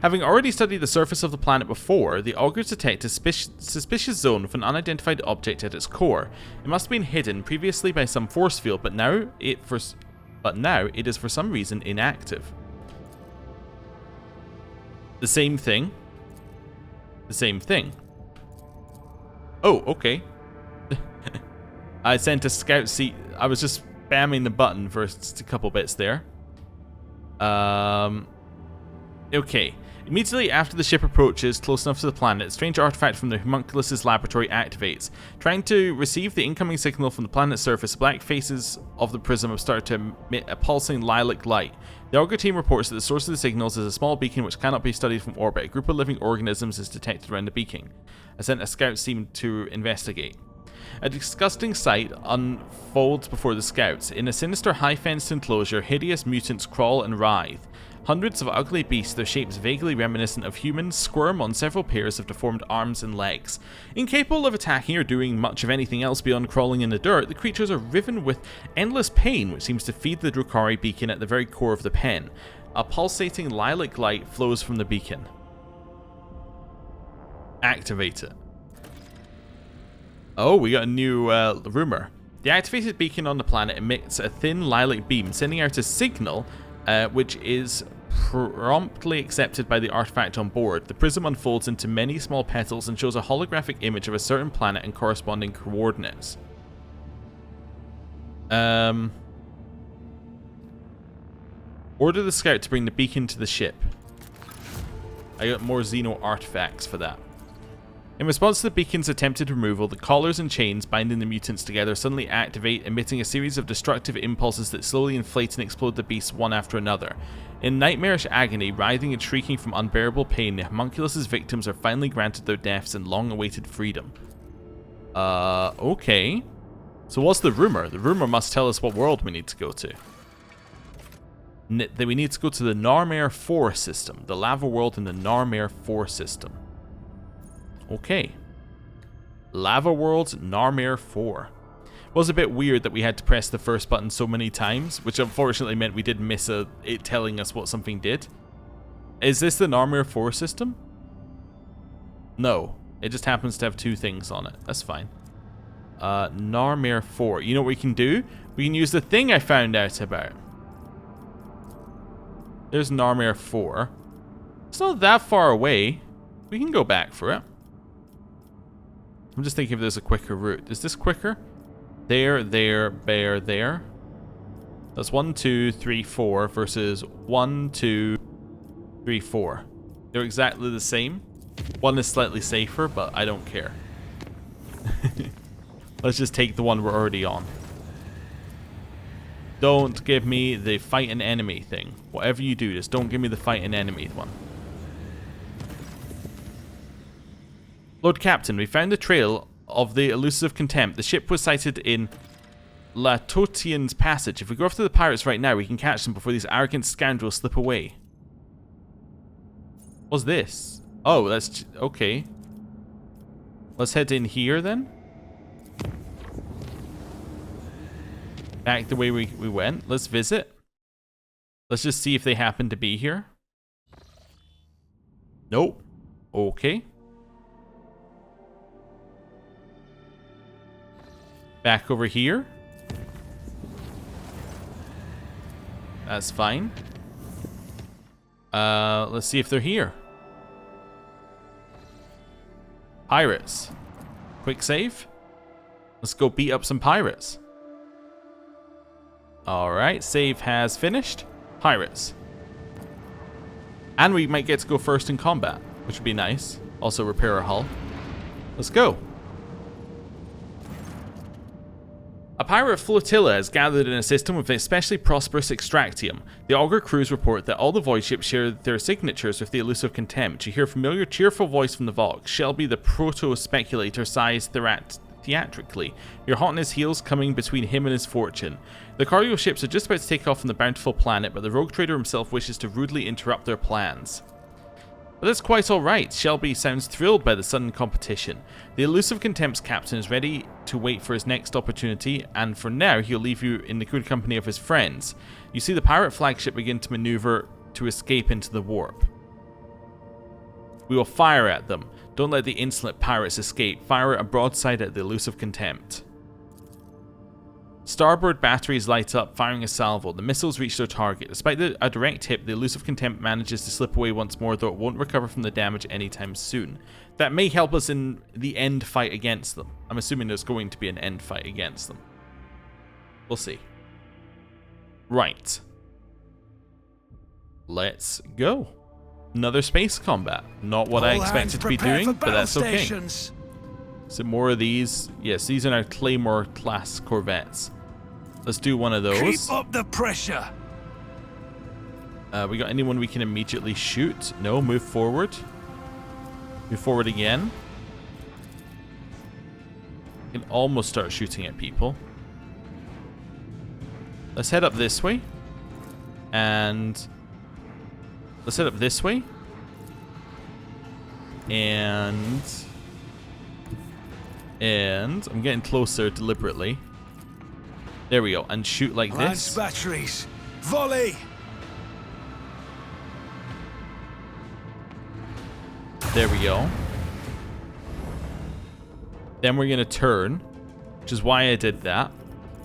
S1: Having already studied the surface of the planet before, the augurs detect a suspicious zone with an unidentified object at its core. It must have been hidden previously by some force field, but now it is for some reason inactive. The same thing. The same thing. Oh, okay. I sent a scout seat. I was just spamming the button for just a couple bits there. Okay. Immediately after the ship approaches close enough to the planet, a strange artifact from the homunculus' laboratory activates. Trying to receive the incoming signal from the planet's surface, the black faces of the prism have started to emit a pulsing lilac light. The augur team reports that the source of the signals is a small beacon which cannot be studied from orbit. A group of living organisms is detected around the beacon. I sent a scout team to investigate. A disgusting sight unfolds before the scouts. In a sinister high-fenced enclosure, hideous mutants crawl and writhe. Hundreds of ugly beasts, their shapes vaguely reminiscent of humans, squirm on several pairs of deformed arms and legs. Incapable of attacking or doing much of anything else beyond crawling in the dirt, the creatures are riven with endless pain which seems to feed the Drukhari beacon at the very core of the pen. A pulsating lilac light flows from the beacon. Activate it. Oh, we got a new rumor. The activated beacon on the planet emits a thin lilac beam, sending out a signal which is promptly accepted by the artifact on board. The prism unfolds into many small petals and shows a holographic image of a certain planet and corresponding coordinates. Order the scout to bring the beacon to the ship. I got more Xeno artifacts for that. In response to the beacon's attempted removal, the collars and chains binding the mutants together suddenly activate, emitting a series of destructive impulses that slowly inflate and explode the beasts one after another. In nightmarish agony, writhing and shrieking from unbearable pain, the homunculus' victims are finally granted their deaths and long-awaited freedom. Okay. So what's the rumor? The rumor must tell us what world we need to go to. Then we need to go to the Narmare 4 system. The lava world in the Narmare 4 system. Okay. Lava world, Narmare 4. It was a bit weird that we had to press the first button so many times, which unfortunately meant we did miss it telling us what something did. Is this the Narmare 4 system? No. It just happens to have 2 things on it. That's fine. Narmare 4. You know what we can do? We can use the thing I found out about. There's Narmare 4. It's not that far away. We can go back for it. I'm just thinking if there's a quicker route. Is this quicker? There, there. That's 1, 2, 3, 4 versus 1, 2, 3, 4. They're exactly the same. One is slightly safer, but I don't care. Let's just take the one we're already on. Don't give me the fight an enemy thing. Whatever you do, just don't give me the fight an enemy one. Lord Captain, we found the trail of the Elusive Contempt. The ship was sighted in Latotian's Passage. If we go after the pirates right now, we can catch them before these arrogant scoundrels slip away. What's this? Oh, that's... okay. Let's head in here then. Back the way we went. Let's visit. Let's just see if they happen to be here. Nope. Okay. Back over here. That's fine. Let's see if they're here. Pirates. Quick save. Let's go beat up some pirates. Alright, save has finished. Pirates. And we might get to go first in combat, which would be nice. Also repair our hull. Let's go. A pirate flotilla has gathered in a system with an especially prosperous extractium. The Augur crews report that all the void ships share their signatures with the Elusive Contempt. You hear a familiar, cheerful voice from the Vox. Shelby, the proto-speculator, sighs theatrically. You're hot on his heels, coming between him and his fortune. The cargo ships are just about to take off from the bountiful planet, but the rogue trader himself wishes to rudely interrupt their plans. But that's quite alright. Shelby sounds thrilled by the sudden competition. The Elusive Contempt's captain is ready to wait for his next opportunity, and for now he'll leave you in the good company of his friends. You see the pirate flagship begin to maneuver to escape into the warp. We will fire at them. Don't let the insolent pirates escape. Fire a broadside at the Elusive Contempt. Starboard batteries light up, firing a salvo. The missiles reach their target. Despite a direct hit, the Elusive Contempt manages to slip away once more, though it won't recover from the damage anytime soon. That may help us in the end fight against them. I'm assuming there's going to be an end fight against them. We'll see. Right. Let's go. Another space combat. Not what I expected to be doing, but that's okay. So more of these. Yes, these are now Claymore class corvettes. Let's do one of those.
S4: Keep up the pressure.
S1: We got anyone we can immediately shoot? No, move forward. Move forward again. We can almost start shooting at people. Let's head up this way. And let's head up this way. And I'm getting closer deliberately. There we go. And shoot like this.
S4: Lance batteries. Volley.
S1: There we go. Then we're going to turn, which is why I did that.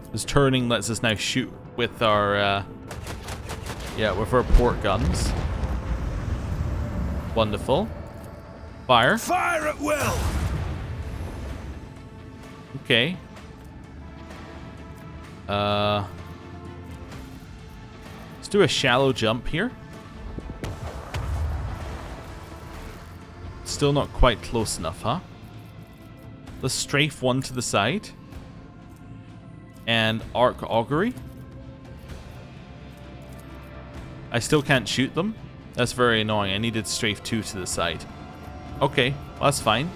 S1: Because turning lets us now shoot with our, with our port guns. Wonderful. Fire.
S4: Fire at will.
S1: Okay. Let's do a shallow jump here. Still not quite close enough, huh? Let's strafe one to the side. And arc augury. I still can't shoot them. That's very annoying. I needed strafe 2 to the side. Okay, well, that's fine.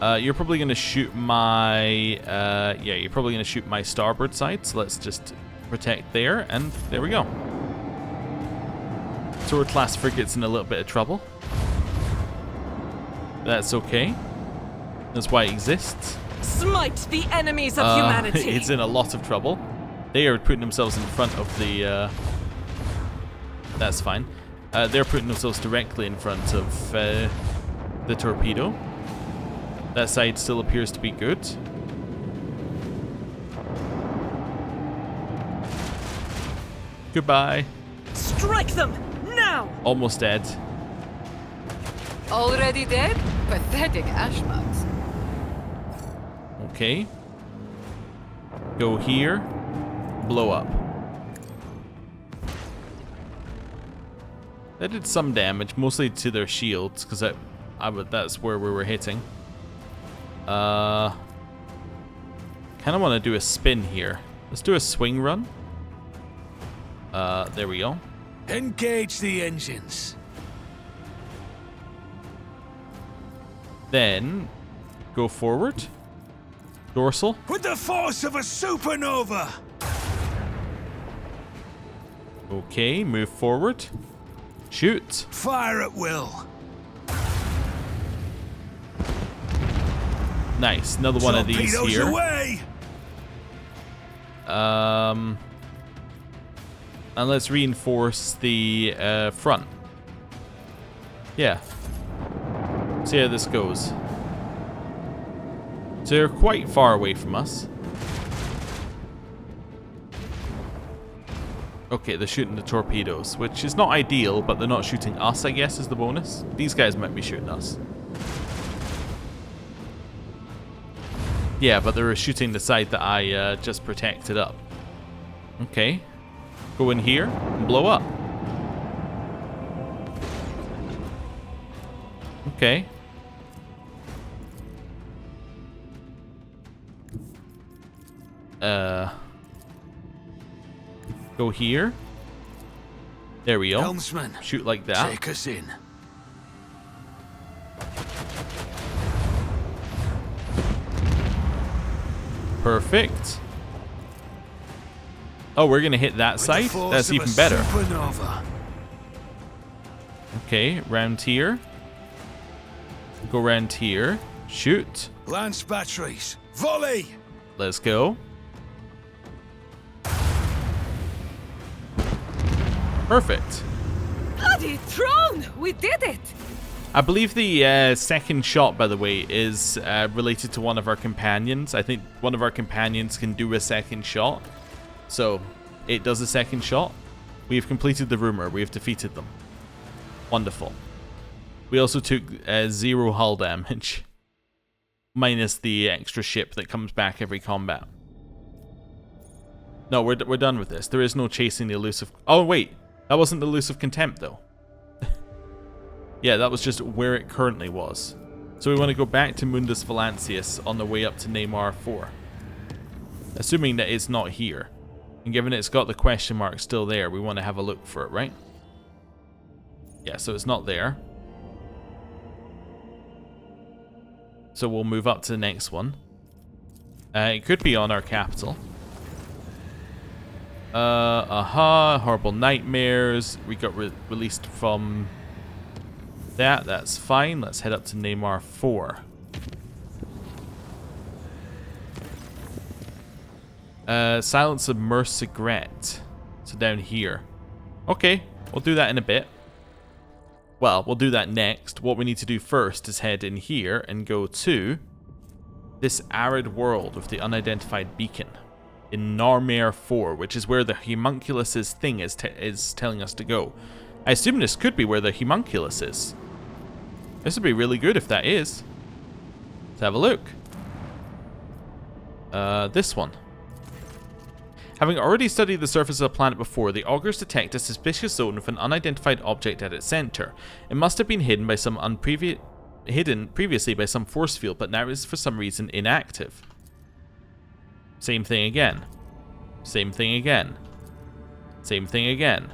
S1: You're probably going to shoot my... you're probably going to shoot my starboard side. So let's just protect there. And there we go. Sword class frigate's in a little bit of trouble. That's okay. That's why it exists.
S3: Smite the enemies of humanity.
S1: It's in a lot of trouble. They are putting themselves in front of the... that's fine. They're putting themselves directly in front of the torpedo. That side still appears to be good. Goodbye.
S3: Strike them now.
S1: Almost dead.
S5: Already dead? Pathetic ashmugs.
S1: Okay. Go here. Blow up. That did some damage, mostly to their shields, because that's where we were hitting. Kind of want to do a spin here. Let's do a swing run. There we go.
S4: Engage the engines.
S1: Then go forward. Dorsal.
S4: With the force of a supernova.
S1: Okay, move forward. Shoot.
S4: Fire at will.
S1: Nice. Another one of these
S4: Torpedoes
S1: here.
S4: away.
S1: And let's reinforce the front. Yeah. See how this goes. So they're quite far away from us. Okay, they're shooting the torpedoes, which is not ideal, but they're not shooting us, I guess, is the bonus. These guys might be shooting us. Yeah, but they were shooting the side that I just protected up. Okay. Go in here and blow up. Okay. Go here. There we go.
S4: Helmsman,
S1: Shoot like that.
S4: take us in.
S1: Perfect. Oh, we're gonna hit that
S4: With the
S1: side?
S4: force
S1: That's
S4: of
S1: even
S4: a
S1: better.
S4: Supernova.
S1: Okay, round here. Go round here. Shoot.
S4: Lance batteries. Volley.
S1: Let's go. Perfect.
S3: Bloody throne! We did it!
S1: I believe the second shot, by the way, is related to one of our companions. I think one of our companions can do a second shot. So, it does a second shot. We have completed the rumor. We have defeated them. Wonderful. We also took 0 hull damage. Minus the extra ship that comes back every combat. No, we're done with this. There is no chasing the elusive... Oh, wait. That wasn't the elusive contempt, though. Yeah, that was just where it currently was. So we want to go back to Mundus Valancius on the way up to Neymar 4. Assuming that it's not here. And given it's got the question mark still there, we want to have a look for it, right? Yeah, so it's not there. So we'll move up to the next one. It could be on our capital. Horrible nightmares. We got released from that. That's fine. Let's head up to Neymar 4. Silence of Mercigret. So down here. Okay, we'll do that in a bit. Well, we'll do that next. What we need to do first is head in here and go to this arid world with the unidentified beacon in Narmer 4, which is where the homunculus' thing is telling us to go. I assume this could be where the homunculus is. This would be really good if that is. Let's have a look. This one. Having already studied the surface of the planet before, the augurs detect a suspicious zone with an unidentified object at its center. It must have been hidden by some previously by some force field, but now is for some reason inactive. Same thing again. Same thing again. Same thing again.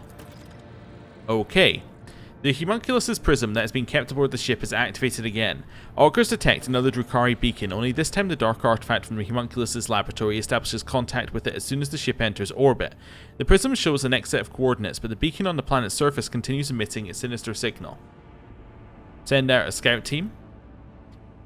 S1: Okay. The homunculus's prism that has been kept aboard the ship is activated again. Augurs detect another Drukhari beacon, only this time the dark artifact from the homunculus's laboratory establishes contact with it as soon as the ship enters orbit. The prism shows the next set of coordinates, but the beacon on the planet's surface continues emitting a sinister signal. Send out a scout team.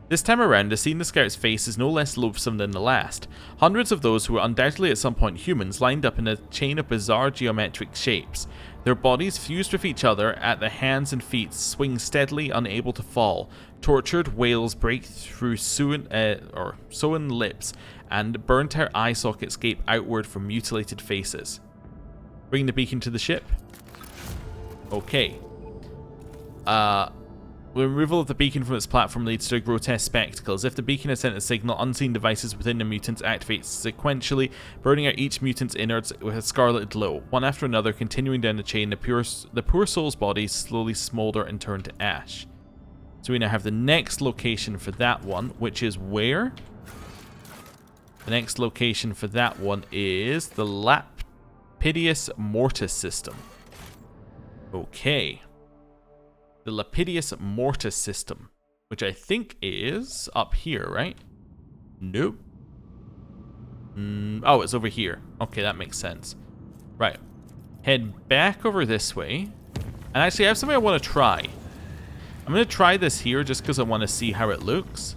S1: This time around, the scene in the scout's face is no less loathsome than the last. Hundreds of those who were undoubtedly at some point humans lined up in a chain of bizarre geometric shapes. Their bodies fused with each other at the hands and feet swing steadily, unable to fall. Tortured wails break through sewn lips, and burnt-out eye sockets gape outward from mutilated faces. Bring the beacon to the ship. Okay. The removal of the beacon from its platform leads to a grotesque spectacle. As if the beacon has sent a signal, unseen devices within the mutants activate sequentially, burning out each mutant's innards with a scarlet glow. One after another, continuing down the chain, the poor soul's bodies slowly smolder and turn to ash. So we now have the next location for that one, which is where? The next location for that one is the Lapidus Mortis system. Okay. The Lapidus Mortis system, which I think is up here, right? Nope. Oh, it's over here. Okay, that makes sense. Right. Head back over this way. And actually, I have something I want to try. I'm going to try this here just because I want to see how it looks.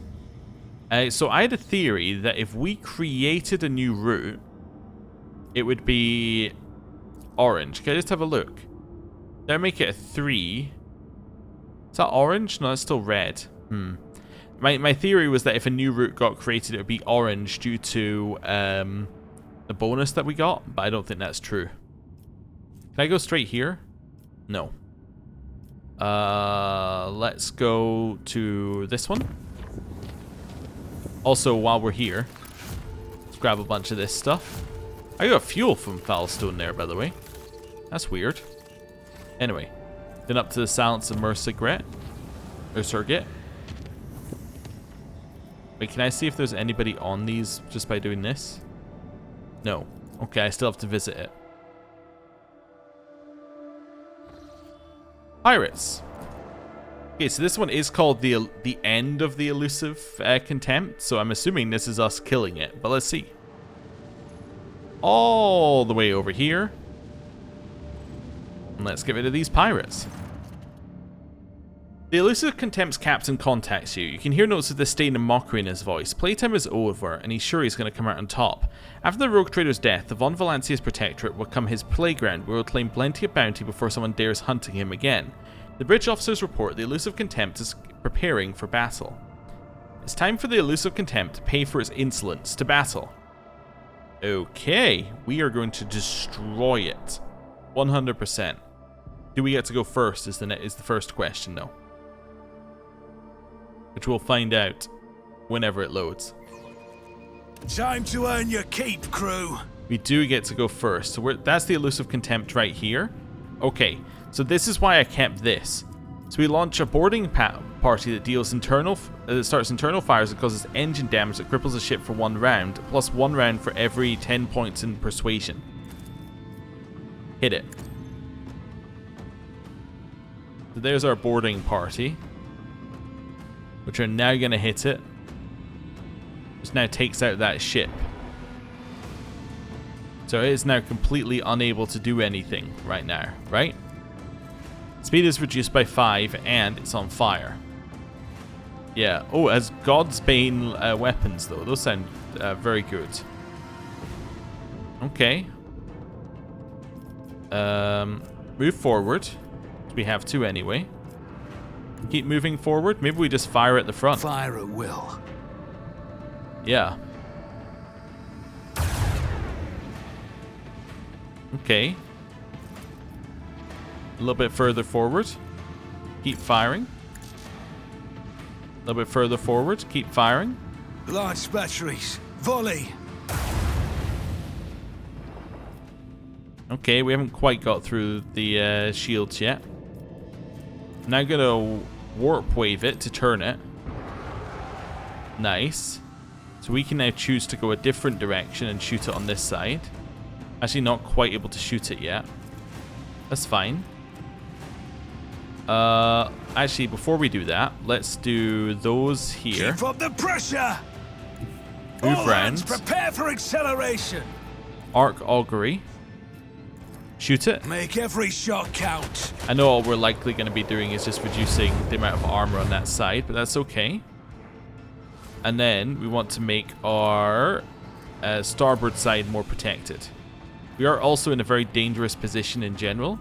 S1: So I had a theory that if we created a new route, it would be orange. Can I just have a look? Did I make it a 3? Is that orange? No, it's still red. My theory was that if a new route got created, it would be orange due to the bonus that we got, but I don't think that's true. Can I go straight here? No. Let's go to this one. Also, while we're here, let's grab a bunch of this stuff. I got fuel from Foulstone there, by the way. That's weird. Anyway. Then up to the Silence of Mercigret. Or Surgit. Wait, can I see if there's anybody on these just by doing this? No. Okay, I still have to visit it. Pirates. Okay, so this one is called the end of the Elusive Contempt, so I'm assuming this is us killing it, but let's see. All the way over here. And let's get rid of these pirates. The Elusive Contempt's captain contacts you. You can hear notes of disdain and mockery in his voice. Playtime is over, and he's sure he's going to come out on top. After the rogue trader's death, the Von Valancia's protectorate will become his playground, where he'll claim plenty of bounty before someone dares hunting him again. The bridge officers report the Elusive Contempt is preparing for battle. It's time for the Elusive Contempt to pay for its insolence. To battle. Okay, we are going to destroy it. 100%. Do we get to go first is the first question, though. Which we'll find out whenever it loads.
S4: Time to earn your keep, crew.
S1: We do get to go first. So that's the Elusive Contempt right here. Okay, so this is why I kept this. So we launch a boarding party that deals starts internal fires and causes engine damage that cripples the ship for 1 round, plus 1 round for every 10 points in persuasion. Hit it. So there's our boarding party, which are now going to hit it. Which now takes out that ship. So it is now completely unable to do anything right now, right? Speed is reduced by 5 and it's on fire. Yeah. Oh, it has God's Bane weapons though. Those sound very good. Okay. Move forward. We have to anyway. Keep moving forward. Maybe we just fire at the front.
S4: Fire at will.
S1: Yeah. Okay. A little bit further forward. Keep firing. A little bit further forward. Keep firing.
S4: Launch batteries. Volley.
S1: Okay, we haven't quite got through the shields yet. Now gonna warp wave it to turn it. Nice. So we can now choose to go a different direction and shoot it on this side. Actually not quite able to shoot it yet. That's fine. Actually, before we do that, let's do those here.
S4: Keep up the pressure.
S1: Move
S4: All
S1: round.
S4: hands prepare for acceleration.
S1: Arc augury. Shoot it.
S4: Make every shot count.
S1: I know all we're likely going to be doing is just reducing the amount of armor on that side, but that's okay. And then we want to make our starboard side more protected. We are also in a very dangerous position in general.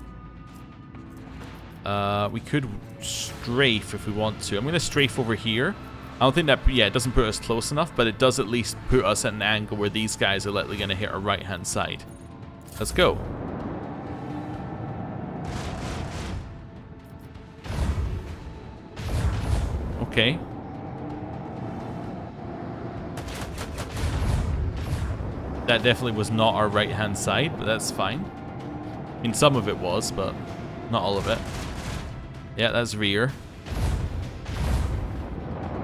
S1: We could strafe if we want to. I'm going to strafe over here. I don't think that, yeah, it doesn't put us close enough, but it does at least put us at an angle where these guys are likely going to hit our right-hand side. Let's go. Okay. That definitely was not our right-hand side, but that's fine. I mean, some of it was, but not all of it. Yeah, that's rear.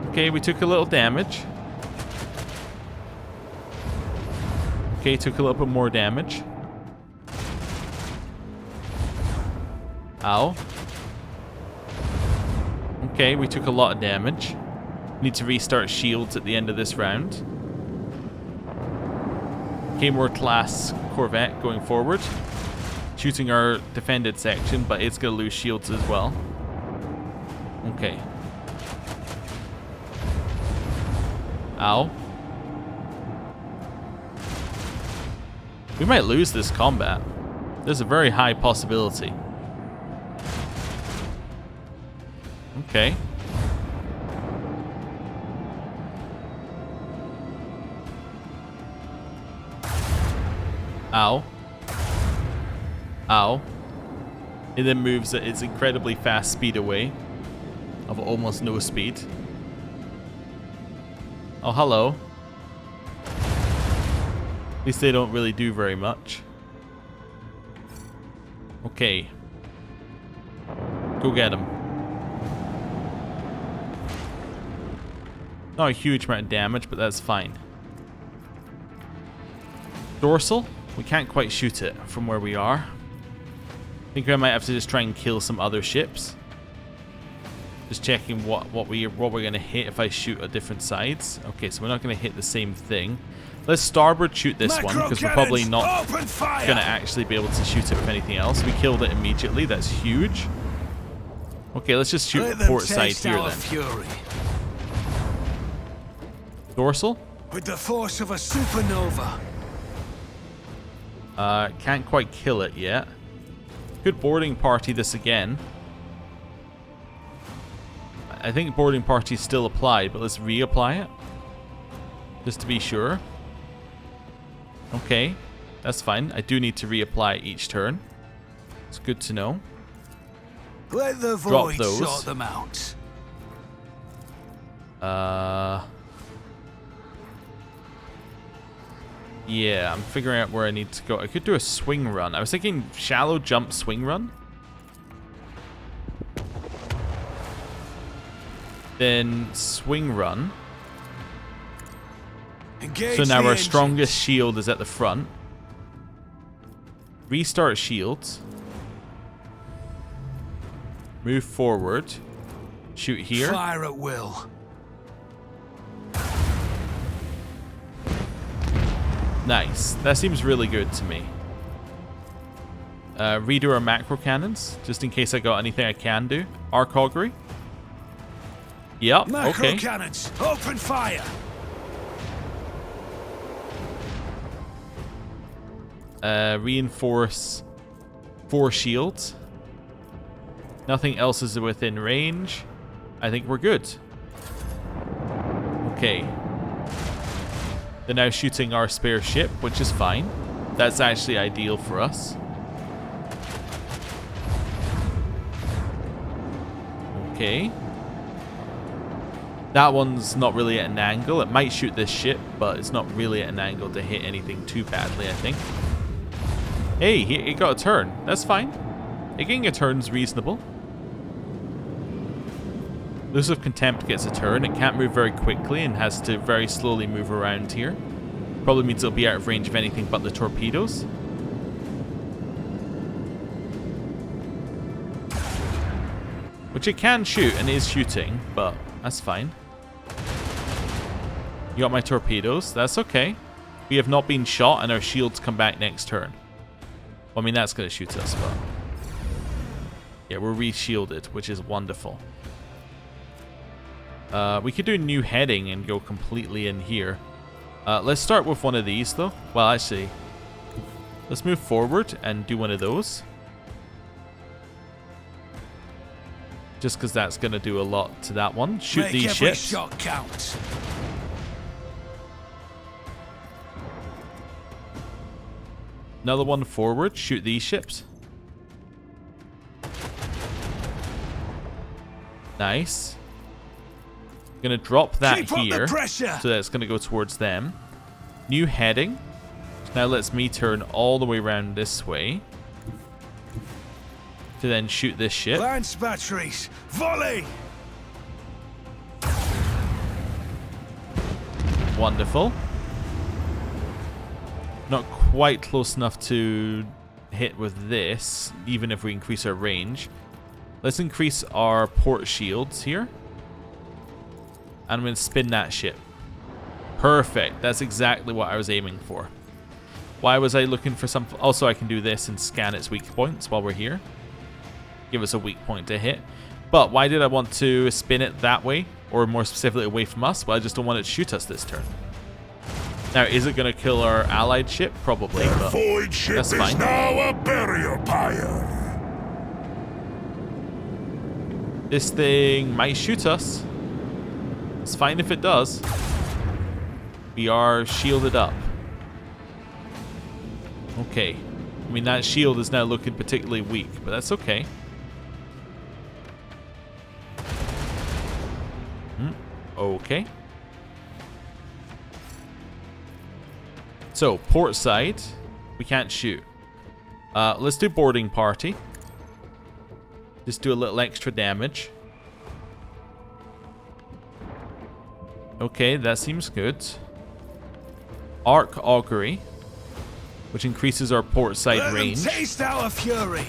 S1: Okay, we took a little damage. Okay, took a little bit more damage. Ow. Okay, we took a lot of damage. Need to restart shields at the end of this round. Claymore class corvette going forward. Shooting our defended section, but it's going to lose shields as well. Okay. Ow. We might lose this combat. There's a very high possibility. Okay. Ow. Ow. It then moves at its incredibly fast speed away. Of almost no speed. Oh, hello. At least they don't really do very much. Okay. Go get them. Not a huge amount of damage, but that's fine. Dorsal. We can't quite shoot it from where we are. I think I might have to just try and kill some other ships. Just checking what we're gonna hit if I shoot at different sides. Okay, so we're not gonna hit the same thing. Let's starboard shoot this one because we're probably not gonna actually be able to shoot it with anything else. We killed it immediately. That's huge. Okay, let's just shoot the port side here then.
S4: Fury.
S1: Dorsal.
S4: With the force of a supernova.
S1: Can't quite kill it yet. Could boarding party this again. I think boarding party is still applied, but let's reapply it. Just to be sure. Okay, that's fine. I do need to reapply it each turn. It's good to know.
S4: Let the
S1: Drop
S4: void
S1: those.
S4: sort them out.
S1: Yeah, I'm figuring out where I need to go. I could do a swing run. I was thinking shallow jump swing run. Then swing run.
S4: Engage
S1: So now
S4: the
S1: our
S4: engines.
S1: strongest shield is at the front. Restart shields. Move forward. Shoot here.
S4: Fire at will.
S1: Nice. That seems really good to me. Redo our macro cannons, just in case I got anything I can do. Arc augury. Yep,
S4: Macro
S1: okay.
S4: cannons, open fire.
S1: Reinforce 4 shields. Nothing else is within range. I think we're good. Okay. They're now shooting our spare ship, which is fine. That's actually ideal for us. Okay. That one's not really at an angle. It might shoot this ship, but it's not really at an angle to hit anything too badly, I think. Hey, it got a turn. That's fine. Getting a turn's reasonable. Elusive Contempt gets a turn. It can't move very quickly and has to very slowly move around here. Probably means it'll be out of range of anything but the torpedoes. Which it can shoot and is shooting, but that's fine. You got my torpedoes. That's okay. We have not been shot and our shields come back next turn. Well, I mean, that's going to shoot us, but... yeah, we're re-shielded, which is wonderful. We could do new heading and go completely in here. Let's start with one of these, though. Well, actually, let's move forward and do one of those. Just because that's going to do a lot to that one. Shoot these ships.
S4: Shot count.
S1: Another one forward. Shoot these ships. Nice. Gonna drop that here, so that's gonna go towards them. New heading. Now let's me turn all the way around this way to then shoot this ship.
S4: Lance batteries, volley.
S1: Wonderful. Not quite close enough to hit with this, even if we increase our range. Let's increase our port shields here. And I'm going to spin that ship. Perfect. That's exactly what I was aiming for. Why was I looking for something? Also, I can do this and scan its weak points while we're here. Give us a weak point to hit. But why did I want to spin it that way? Or more specifically, away from us? Well, I just don't want it to shoot us this turn. Now, is it going to kill our allied ship? Probably, but
S2: voidship
S1: that's fine.
S2: Is now a barrier pyre.
S1: This thing might shoot us. It's fine if it does. We are shielded up. Okay. I mean, that shield is now looking particularly weak, but that's okay. Okay. So, port side. We can't shoot. Let's do boarding party. Just do a little extra damage. Okay, that seems good. Arc augury, which increases our port side range.
S4: Taste our fury.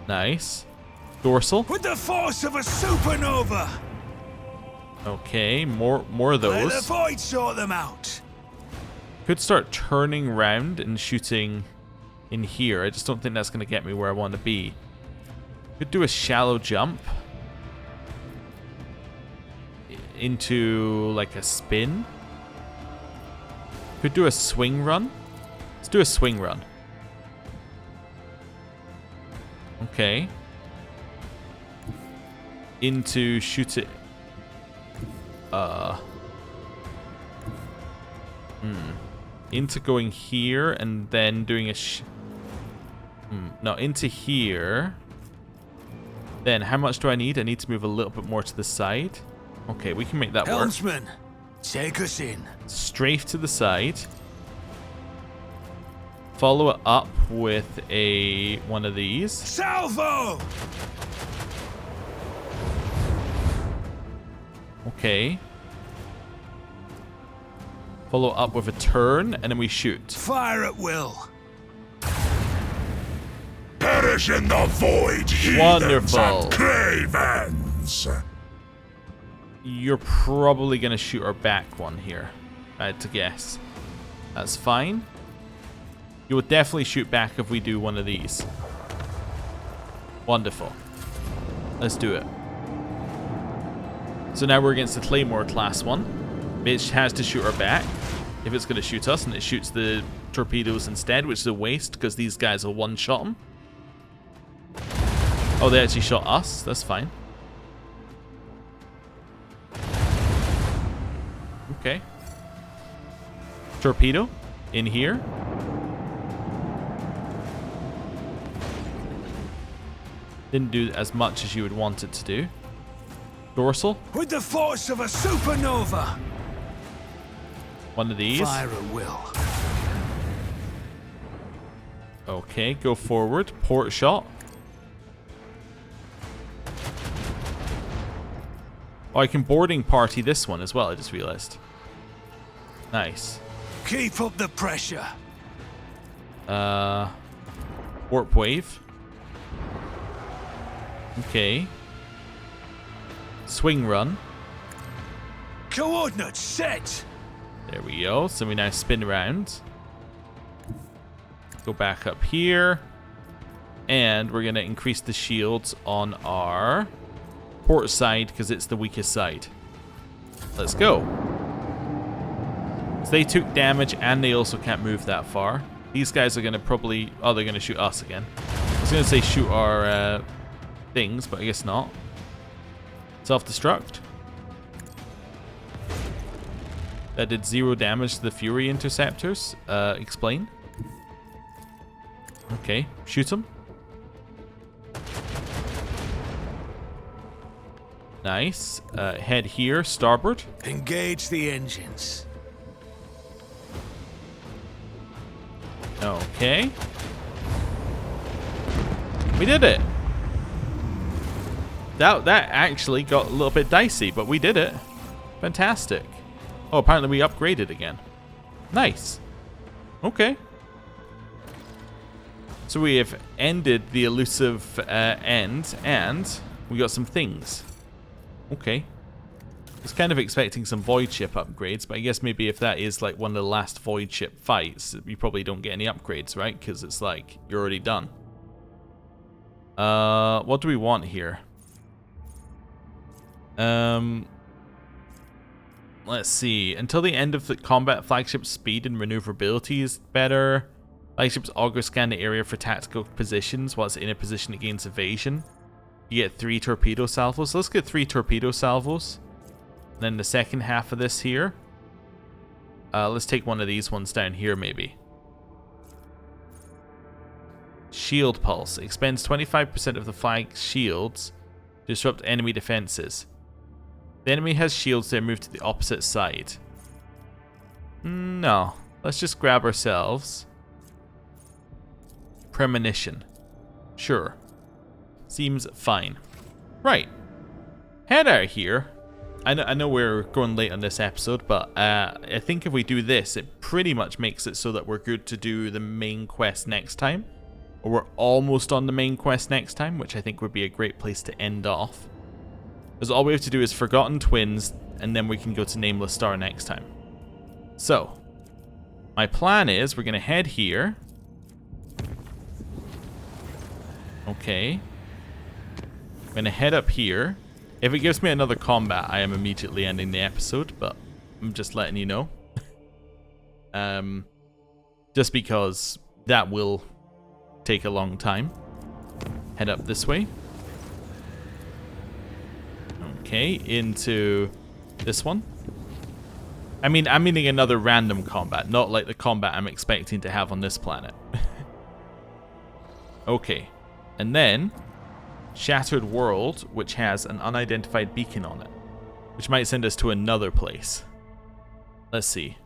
S1: Nice. Dorsal.
S4: With the force of a supernova.
S1: Okay, more of those.
S4: Let the void sort them out.
S1: Could start turning round and shooting in here. I just don't think that's going to get me where I want to be. Could do a shallow jump into like a spin. Could do a swing run. Let's do a swing run. Okay. Into shoot it. Into going here and then doing a no, into here. Then how much do I need? I need to move a little bit more to the side. Okay, we can make that work.
S4: Helmsman, take us in.
S1: Strafe to the side. Follow it up with one of these.
S4: Salvo!
S1: Okay. Follow up with a turn, and then we shoot.
S4: Fire at will.
S2: Perish in the void,
S1: Wonderful.
S2: and cravens.
S1: You're probably going to shoot our back one here, I had to guess. That's fine. You will definitely shoot back if we do one of these. Wonderful. Let's do it. So now we're against the Claymore class one, which has to shoot our back if it's going to shoot us, and it shoots the torpedoes instead, which is a waste because these guys will one-shot them. Oh, they actually shot us. That's fine. Okay. Torpedo in here. Didn't do as much as you would want it to do. Dorsal.
S4: With the force of a supernova.
S1: One of these.
S4: Fire at will.
S1: Okay, go forward. Port shot. Oh, I can boarding party this one as well, I just realized. Nice.
S4: Keep up the pressure.
S1: Warp wave. Okay. Swing run.
S4: Coordinates set.
S1: There we go. So we now spin around. Go back up here. And we're going to increase the shields on our port side because it's the weakest side. Let's go. So they took damage and they also can't move that far. These guys are going to probably... Oh, they're going to shoot us again. I was going to say shoot our things, but I guess not. Self-destruct. That did 0 damage to the Fury Interceptors. Explain. Okay, shoot them. Nice. Head here, starboard.
S4: Engage the engines.
S1: Okay. We did it. That actually got a little bit dicey, but we did it. Fantastic. Oh, apparently we upgraded again. Nice. Okay. So we have ended the elusive end, and we got some things. Okay. I was kind of expecting some voidship upgrades, but I guess maybe if that is like one of the last voidship fights, you probably don't get any upgrades, right? Because it's like, you're already done. What do we want here? Let's see. Until the end of the combat, flagship's speed and maneuverability is better. Flagship's auger scan the area for tactical positions. While it's in a position, it gains evasion. You get 3 torpedo salvos. Let's get 3 torpedo salvos. And then the second half of this here. Let's take one of these ones down here, maybe. Shield pulse. Expends 25% of the flag's shields to disrupt enemy defenses. The enemy has shields, they move to the opposite side. No. Let's just grab ourselves. Premonition. Sure. Seems fine. Right. Head out here. I know we're going late on this episode, but I think if we do this, it pretty much makes it so that we're good to do the main quest next time. Or we're almost on the main quest next time, which I think would be a great place to end off. Because all we have to do is Forgotten Twins, and then we can go to Nameless Star next time. So, my plan is we're going to head here. Okay. I'm going to head up here. If it gives me another combat, I am immediately ending the episode, but I'm just letting you know. Just because that will take a long time. Head up this way. Okay, into this one. I mean, I'm meaning another random combat, not like the combat I'm expecting to have on this planet. Okay, and then Shattered World, which has an unidentified beacon on it, which might send us to another place. Let's see.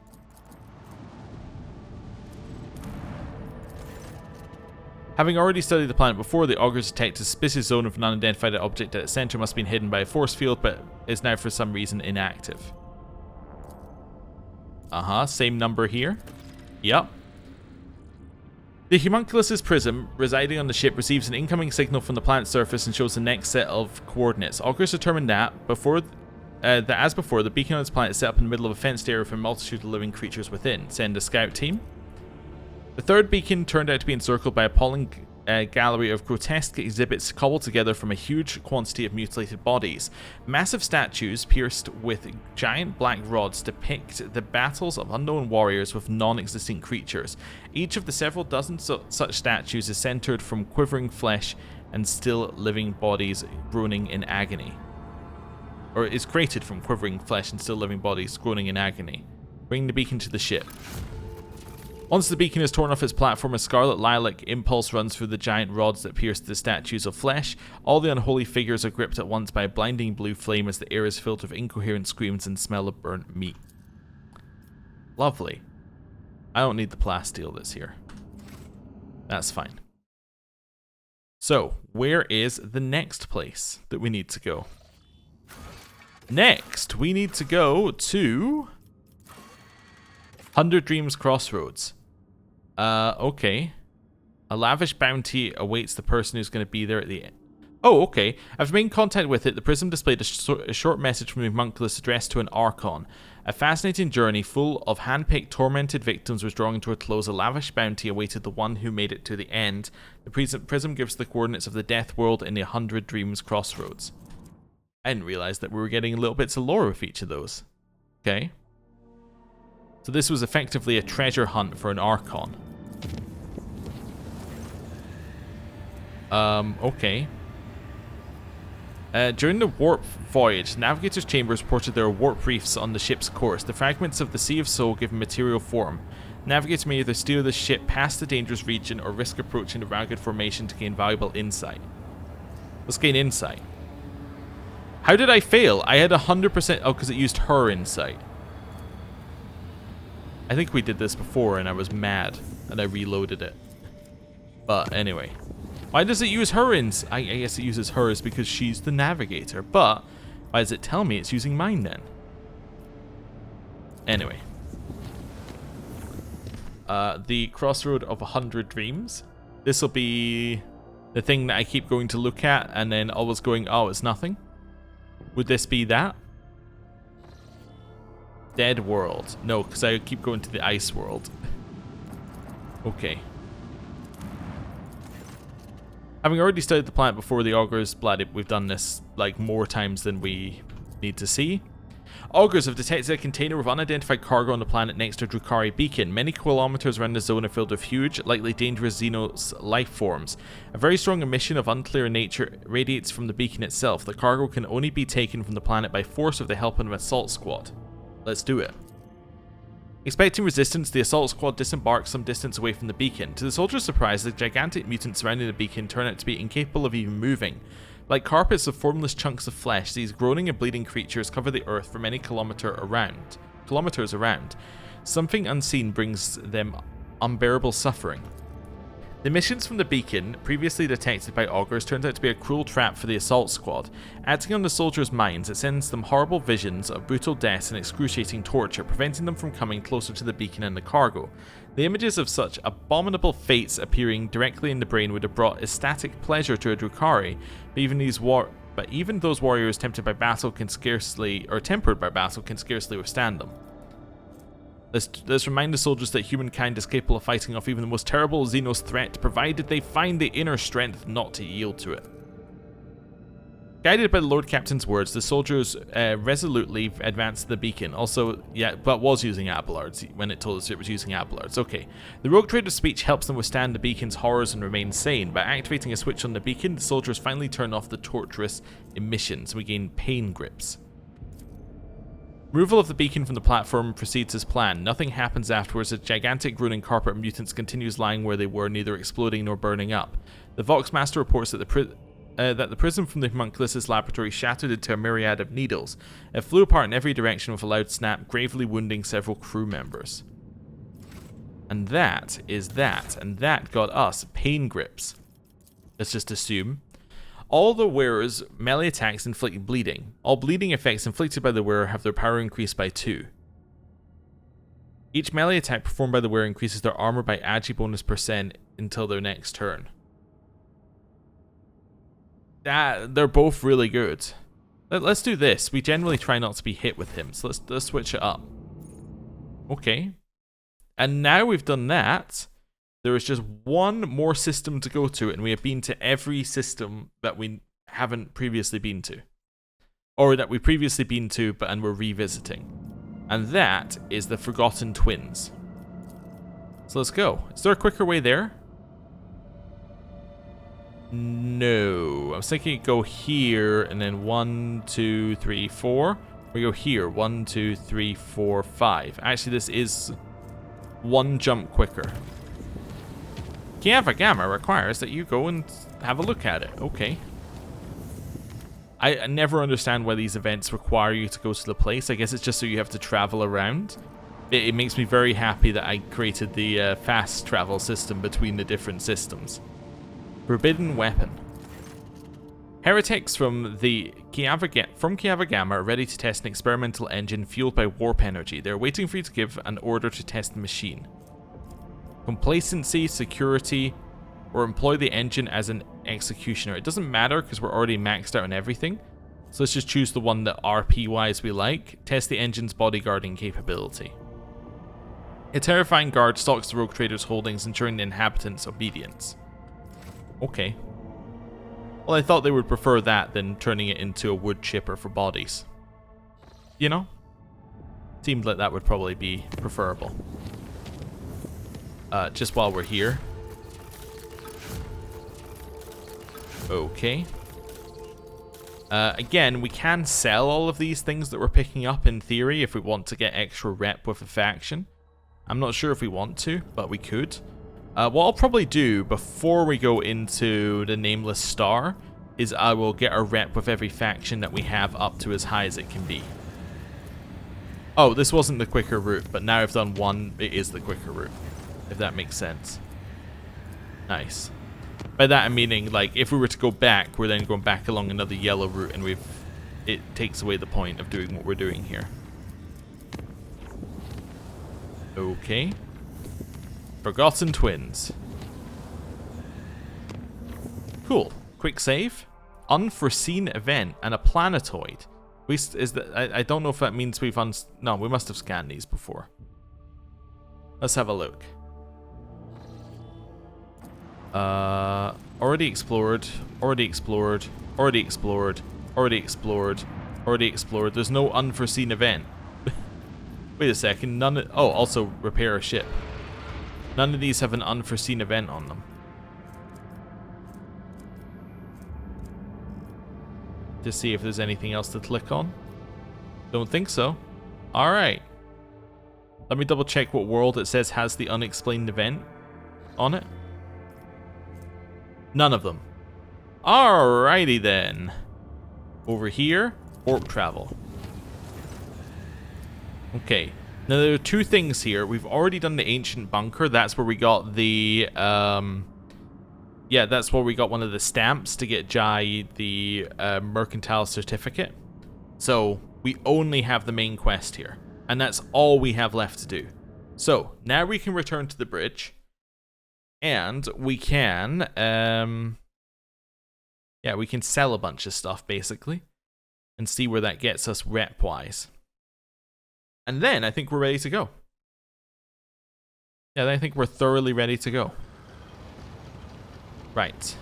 S1: Having already studied the planet before, the augurs detect a suspicious zone of an unidentified object at its center must have been hidden by a force field, but is now for some reason inactive. Same number here. Yep. The homunculus' prism, residing on the ship, receives an incoming signal from the planet's surface and shows the next set of coordinates. Augurs determined that, as before, the beacon on its planet is set up in the middle of a fenced area with a multitude of living creatures within. Send a scout team. The third beacon turned out to be encircled by a appalling gallery of grotesque exhibits cobbled together from a huge quantity of mutilated bodies. Massive statues pierced with giant black rods depict the battles of unknown warriors with non-existent creatures. Each of the several dozen such statues is centered from quivering flesh and still living bodies groaning in agony. Or is created from quivering flesh and still living bodies groaning in agony. Bring the beacon to the ship. Once the beacon is torn off its platform, a scarlet lilac impulse runs through the giant rods that pierce the statues of flesh. All the unholy figures are gripped at once by a blinding blue flame as the air is filled with incoherent screams and smell of burnt meat. Lovely. I don't need the plasteel that's here. That's fine. So, where is the next place that we need to go? Next, we need to go to 100 Dreams Crossroads. Okay. A lavish bounty awaits the person who's going to be there at the end. Oh, okay. After making contact with it, the prism displayed a short message from the homunculus addressed to an Archon. A fascinating journey full of hand-picked, tormented victims was drawing to a close. A lavish bounty awaited the one who made it to the end. The prism gives the coordinates of the Death World in the 100 Dreams Crossroads. I didn't realize that we were getting little bits of lore with each of those. Okay. So this was effectively a treasure hunt for an Archon. Okay. During the warp voyage, Navigator's Chambers reported there are warp reefs on the ship's course. The fragments of the Sea of Soul give material form. Navigator may either steer the ship past the dangerous region or risk approaching the ragged formation to gain valuable insight. Let's gain insight. How did I fail? I had 100%... Oh, because it used her insight. I think we did this before and I was mad and I reloaded it. But anyway. Why does it use her insight? I guess it uses hers because she's the navigator. But why does it tell me it's using mine then? Anyway. The Crossroad of 100 Dreams. This will be the thing that I keep going to look at and then always going, oh, it's nothing. Would this be that? Dead World. No, because I keep going to the Ice World. Okay. Having already studied the planet before the Augurs blooded, we've done this like more times than we need to see. Augurs have detected a container with unidentified cargo on the planet next to Drukhari Beacon. Many kilometers around the zone are filled with huge, likely dangerous Xenos life forms. A very strong emission of unclear nature radiates from the beacon itself. The cargo can only be taken from the planet by force with the help of an assault squad. Let's do it. Expecting resistance, the assault squad disembarks some distance away from the beacon. To the soldiers' surprise, the gigantic mutants surrounding the beacon turn out to be incapable of even moving. Like carpets of formless chunks of flesh, these groaning and bleeding creatures cover the earth for many kilometers around. Something unseen brings them unbearable suffering. The emissions from the beacon, previously detected by Augurs, turns out to be a cruel trap for the assault squad. Acting on the soldiers' minds, it sends them horrible visions of brutal deaths and excruciating torture, preventing them from coming closer to the beacon and the cargo. The images of such abominable fates appearing directly in the brain would have brought ecstatic pleasure to a Drukhari, but even those warriors tempered by battle can scarcely withstand them. Let's remind the soldiers that humankind is capable of fighting off even the most terrible Xenos threat, provided they find the inner strength not to yield to it. Guided by the Lord Captain's words, the soldiers resolutely advanced to the beacon. Also, yeah, but was using Abelards when it told us it was using Abelards. Okay. The Rogue Trader's speech helps them withstand the beacon's horrors and remain sane. By activating a switch on the beacon, the soldiers finally turn off the torturous emissions. We gain pain grips. Removal of the beacon from the platform proceeds as planned. Nothing happens afterwards. A gigantic groaning carpet of mutants continues lying where they were, neither exploding nor burning up. The Voxmaster reports that the prism from the homunculus' laboratory shattered into a myriad of needles. It flew apart in every direction with a loud snap, gravely wounding several crew members. And that is that. And that got us pain grips. Let's just assume. All the wearers' melee attacks inflict bleeding. All bleeding effects inflicted by the wearer have their power increased by 2. Each melee attack performed by the wearer increases their armor by agi bonus % until their next turn. They're both really good. Let's do this. We generally try not to be hit with him, so let's switch it up. Okay. And now we've done that, there is just one more system to go to, and we have been to every system that we haven't previously been to. Or that we've previously been to, and we're revisiting. And that is the Forgotten Twins. So let's go. Is there a quicker way there? No. I was thinking go here, and then 1, 2, 3, 4. We go here. 1, 2, 3, 4, 5. Actually, this is one jump quicker. Kiava Gamma requires that you go and have a look at it. Okay. I never understand why these events require you to go to the place. I guess it's just so you have to travel around. It makes me very happy that I created the fast travel system between the different systems. Forbidden Weapon. Heretics from Kiava Gamma are ready to test an experimental engine fueled by warp energy. They're waiting for you to give an order to test the machine. Complacency, security, or employ the engine as an executioner. It doesn't matter because we're already maxed out on everything. So let's just choose the one that RP-wise we like. Test the engine's bodyguarding capability. A terrifying guard stalks the rogue trader's holdings, ensuring the inhabitants' obedience. Okay. Well, I thought they would prefer that than turning it into a wood chipper for bodies. You know? Seemed like that would probably be preferable. Just while we're here. Okay. Again, we can sell all of these things that we're picking up in theory if we want to get extra rep with a faction. I'm not sure if we want to, but we could. What I'll probably do before we go into the Nameless Star is I will get a rep with every faction that we have up to as high as it can be. Oh, this wasn't the quicker route, but now I've done one, it is the quicker route, if that makes sense. Nice. By that I'm meaning, like, if we were to go back, we're then going back along another yellow route, and it takes away the point of doing what we're doing here. Okay. Forgotten Twins. Cool. Quick save. Unforeseen event and a planetoid. I don't know if that means we've no, we must have scanned these before. Let's have a look. Already explored, already explored, already explored, already explored, already explored. There's no unforeseen event. Wait a second, oh, also repair a ship. None of these have an unforeseen event on them. To see if there's anything else to click on. Don't think so. Alright. Let me double check what world it says has the unexplained event on it. None of them. Alrighty then. Over here, warp travel. Okay. Now there are two things here. We've already done the ancient bunker. That's where we got the yeah, that's where we got one of the stamps to get Jai the mercantile certificate. So we only have the main quest here, and that's all we have left to do. So now we can return to the bridge, and we can yeah, we can sell a bunch of stuff basically, and see where that gets us rep wise. And then I think we're ready to go. Yeah, I think we're thoroughly ready to go. Right.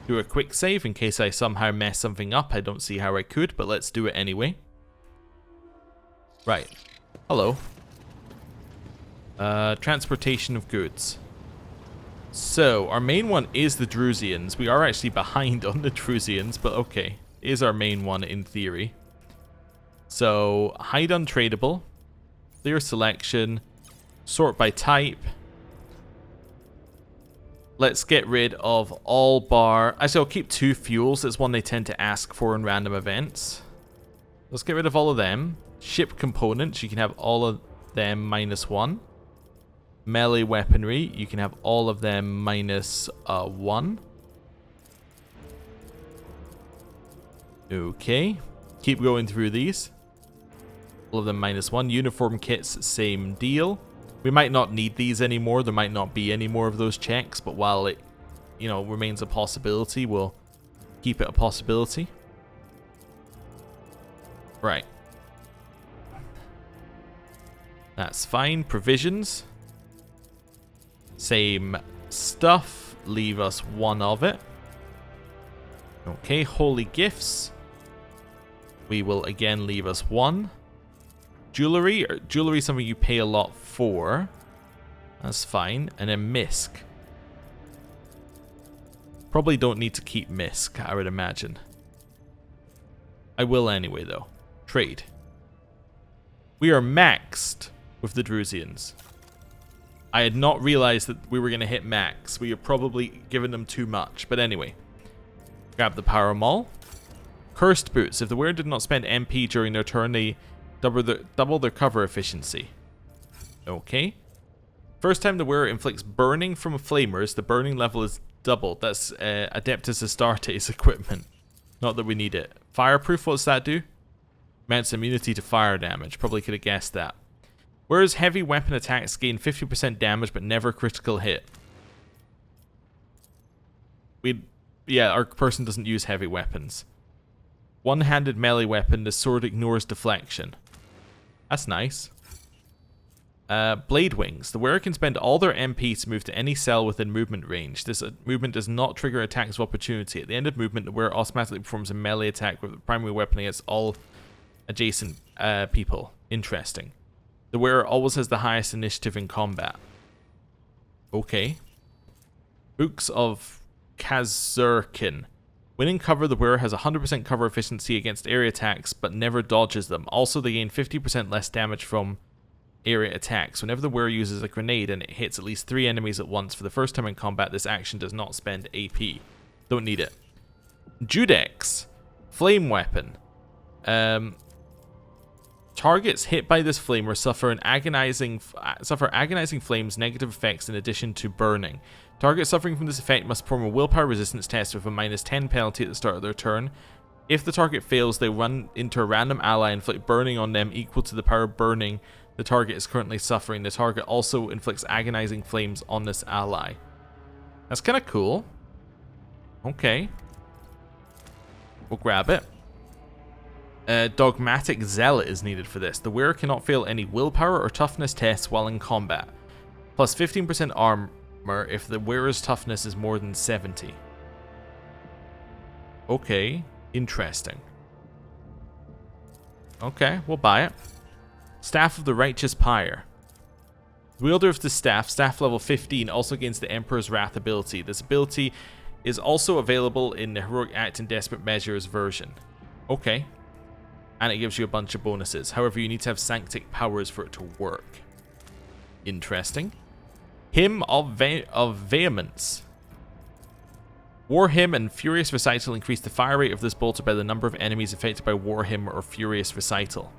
S1: Do a quick save in case I somehow mess something up. I don't see how I could, but let's do it anyway. Right. Hello. Transportation of goods. So, our main one is the Drusians. We are actually behind on the Drusians, but okay. It is our main one in theory. So, hide untradeable, clear selection, sort by type. Let's get rid of all bar. Actually, I'll keep 2 fuels. It's one they tend to ask for in random events. Let's get rid of all of them. Ship components, you can have all of them -1. Melee weaponry, you can have all of them -1. Okay. Keep going through these. All of them -1. Uniform kits, same deal. We might not need these anymore. There might not be any more of those checks, but while it, you know, remains a possibility, we'll keep it a possibility. Right. That's fine. Provisions. Same stuff. Leave us 1 of it. Okay, holy gifts. We will again leave us 1. Jewelry. Jewelry is something you pay a lot for. That's fine. And then misc. Probably don't need to keep misc, I would imagine. I will anyway, though. Trade. We are maxed with the Drusians. I had not realized that we were going to hit max. We have probably given them too much. But anyway. Grab the power maul. Cursed boots. If the wearer did not spend MP during their turn, they double their cover efficiency. Okay. First time the wearer inflicts burning from flamers, the burning level is doubled. That's Adeptus Astartes equipment. Not that we need it. Fireproof, what does that do? Mounts immunity to fire damage. Probably could have guessed that. Whereas heavy weapon attacks gain 50% damage but never critical hit. Yeah, our person doesn't use heavy weapons. One-handed melee weapon, the sword ignores deflection. That's nice. Blade Wings. The wearer can spend all their MP to move to any cell within movement range. This movement does not trigger attacks of opportunity. At the end of movement, the wearer automatically performs a melee attack with the primary weapon against all adjacent people. Interesting. The wearer always has the highest initiative in combat. Okay. Books of Kazurkin. When in cover, the wearer has 100% cover efficiency against area attacks, but never dodges them. Also, they gain 50% less damage from area attacks. Whenever the wearer uses a grenade and it hits at least 3 enemies at once for the first time in combat, this action does not spend AP. Don't need it. Judex. Flame weapon. Targets hit by this flame or suffer agonizing flames negative effects in addition to burning. Targets suffering from this effect must perform a willpower resistance test with a -10 penalty at the start of their turn. If the target fails, they run into a random ally and inflict burning on them equal to the power of burning the target is currently suffering. The target also inflicts agonizing flames on this ally. That's kind of cool. Okay. We'll grab it. Dogmatic Zealot is needed for this. The wearer cannot fail any willpower or toughness tests while in combat. Plus 15% armor if the wearer's toughness is more than 70. Okay. Interesting. Okay, we'll buy it. Staff of the Righteous Pyre. Wielder of the staff level 15, also gains the Emperor's Wrath ability. This ability is also available in the Heroic Act and Desperate Measures version. Okay. And it gives you a bunch of bonuses. However, you need to have Sanctic powers for it to work. Interesting. Hymn of Vehemence. War Hymn and Furious Recital increase the fire rate of this bolter by the number of enemies affected by War Hymn or Furious Recital.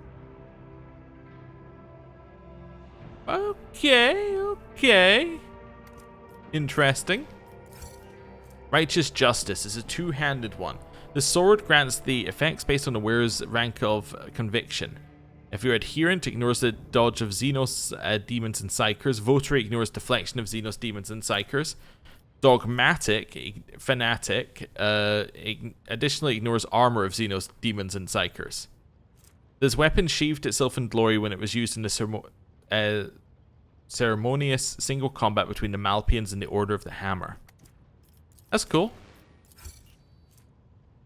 S1: Okay. Interesting. Righteous Justice is a two-handed one. The sword grants the effects based on the wearer's rank of conviction. If you're adherent, ignores the dodge of Xenos demons and psychers. Votary ignores deflection of Xenos demons and psychers. Dogmatic, fanatic, additionally ignores armor of Xenos demons and psychers. This weapon sheathed itself in glory when it was used in the ceremonious single combat between the Malpians and the Order of the Hammer. That's cool.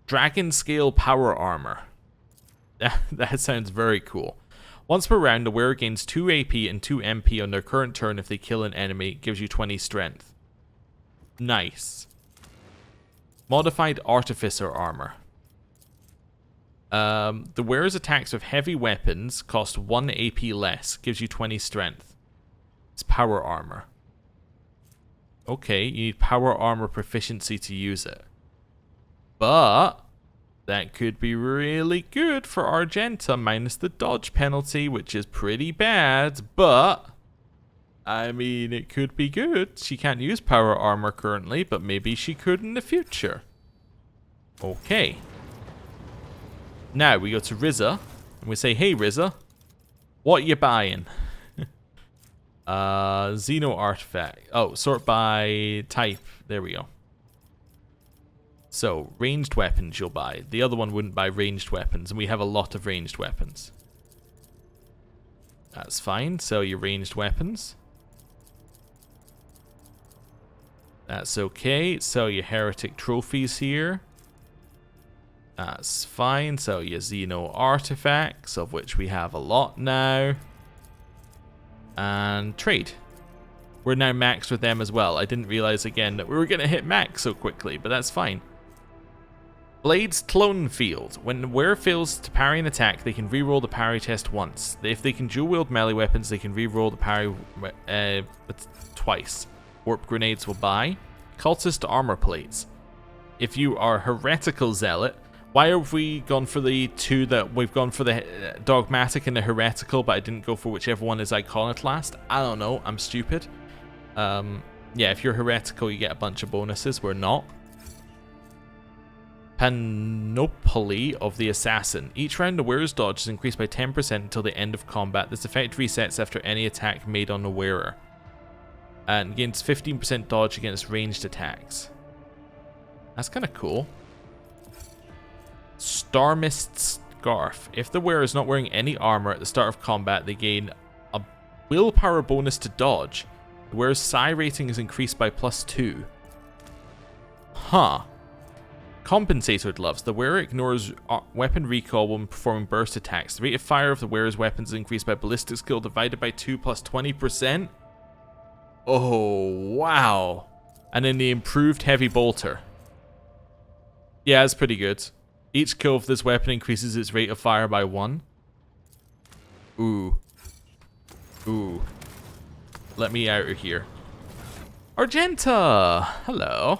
S1: Dragon Scale Power Armor. That sounds very cool. Once per round, the wearer gains 2 AP and 2 MP on their current turn if they kill an enemy. Gives you 20 strength. Nice. Modified Artificer Armor. The wearer's attacks with heavy weapons cost 1 AP less. Gives you 20 strength. It's power armor. Okay, you need power armor proficiency to use it. But that could be really good for Argenta minus the dodge penalty, which is pretty bad, but I mean, it could be good. She can't use power armor currently, but maybe she could in the future. Okay. Now we go to Rizza, and we say, hey Rizza, what you buying? Xeno artifact. Oh, sort by type. There we go. So, ranged weapons you'll buy. The other one wouldn't buy ranged weapons, and we have a lot of ranged weapons. That's fine. Sell your ranged weapons. That's okay. Sell your heretic trophies here. That's fine. Sell your Xeno artifacts, of which we have a lot now. And trade. We're now maxed with them as well. I didn't realize again that we were going to hit max so quickly, but that's fine. Blade's Clone Field. When the wearer fails to parry an attack, they can reroll the parry test once. If they can dual wield melee weapons, they can reroll the parry twice. Warp grenades will buy. Cultist armor plates. If you are heretical zealot, why have we gone for the two that we've gone for the dogmatic and the heretical, but I didn't go for whichever one is iconoclast? I don't know. I'm stupid. Yeah, if you're heretical, you get a bunch of bonuses. We're not. Panoply of the Assassin. Each round the wearer's dodge is increased by 10% until the end of combat. This effect resets after any attack made on the wearer. And gains 15% dodge against ranged attacks. That's kind of cool. Stormist Scarf. If the wearer is not wearing any armor at the start of combat, they gain a willpower bonus to dodge. The wearer's psi rating is increased by +2. Huh. Compensator gloves. The wearer ignores weapon recall when performing burst attacks. The rate of fire of the wearer's weapons is increased by ballistic skill divided by 2 plus 20%. Oh, wow. And then the improved heavy bolter. Yeah, it's pretty good. Each kill of this weapon increases its rate of fire by 1. Ooh. Ooh. Let me out of here. Argenta! Hello.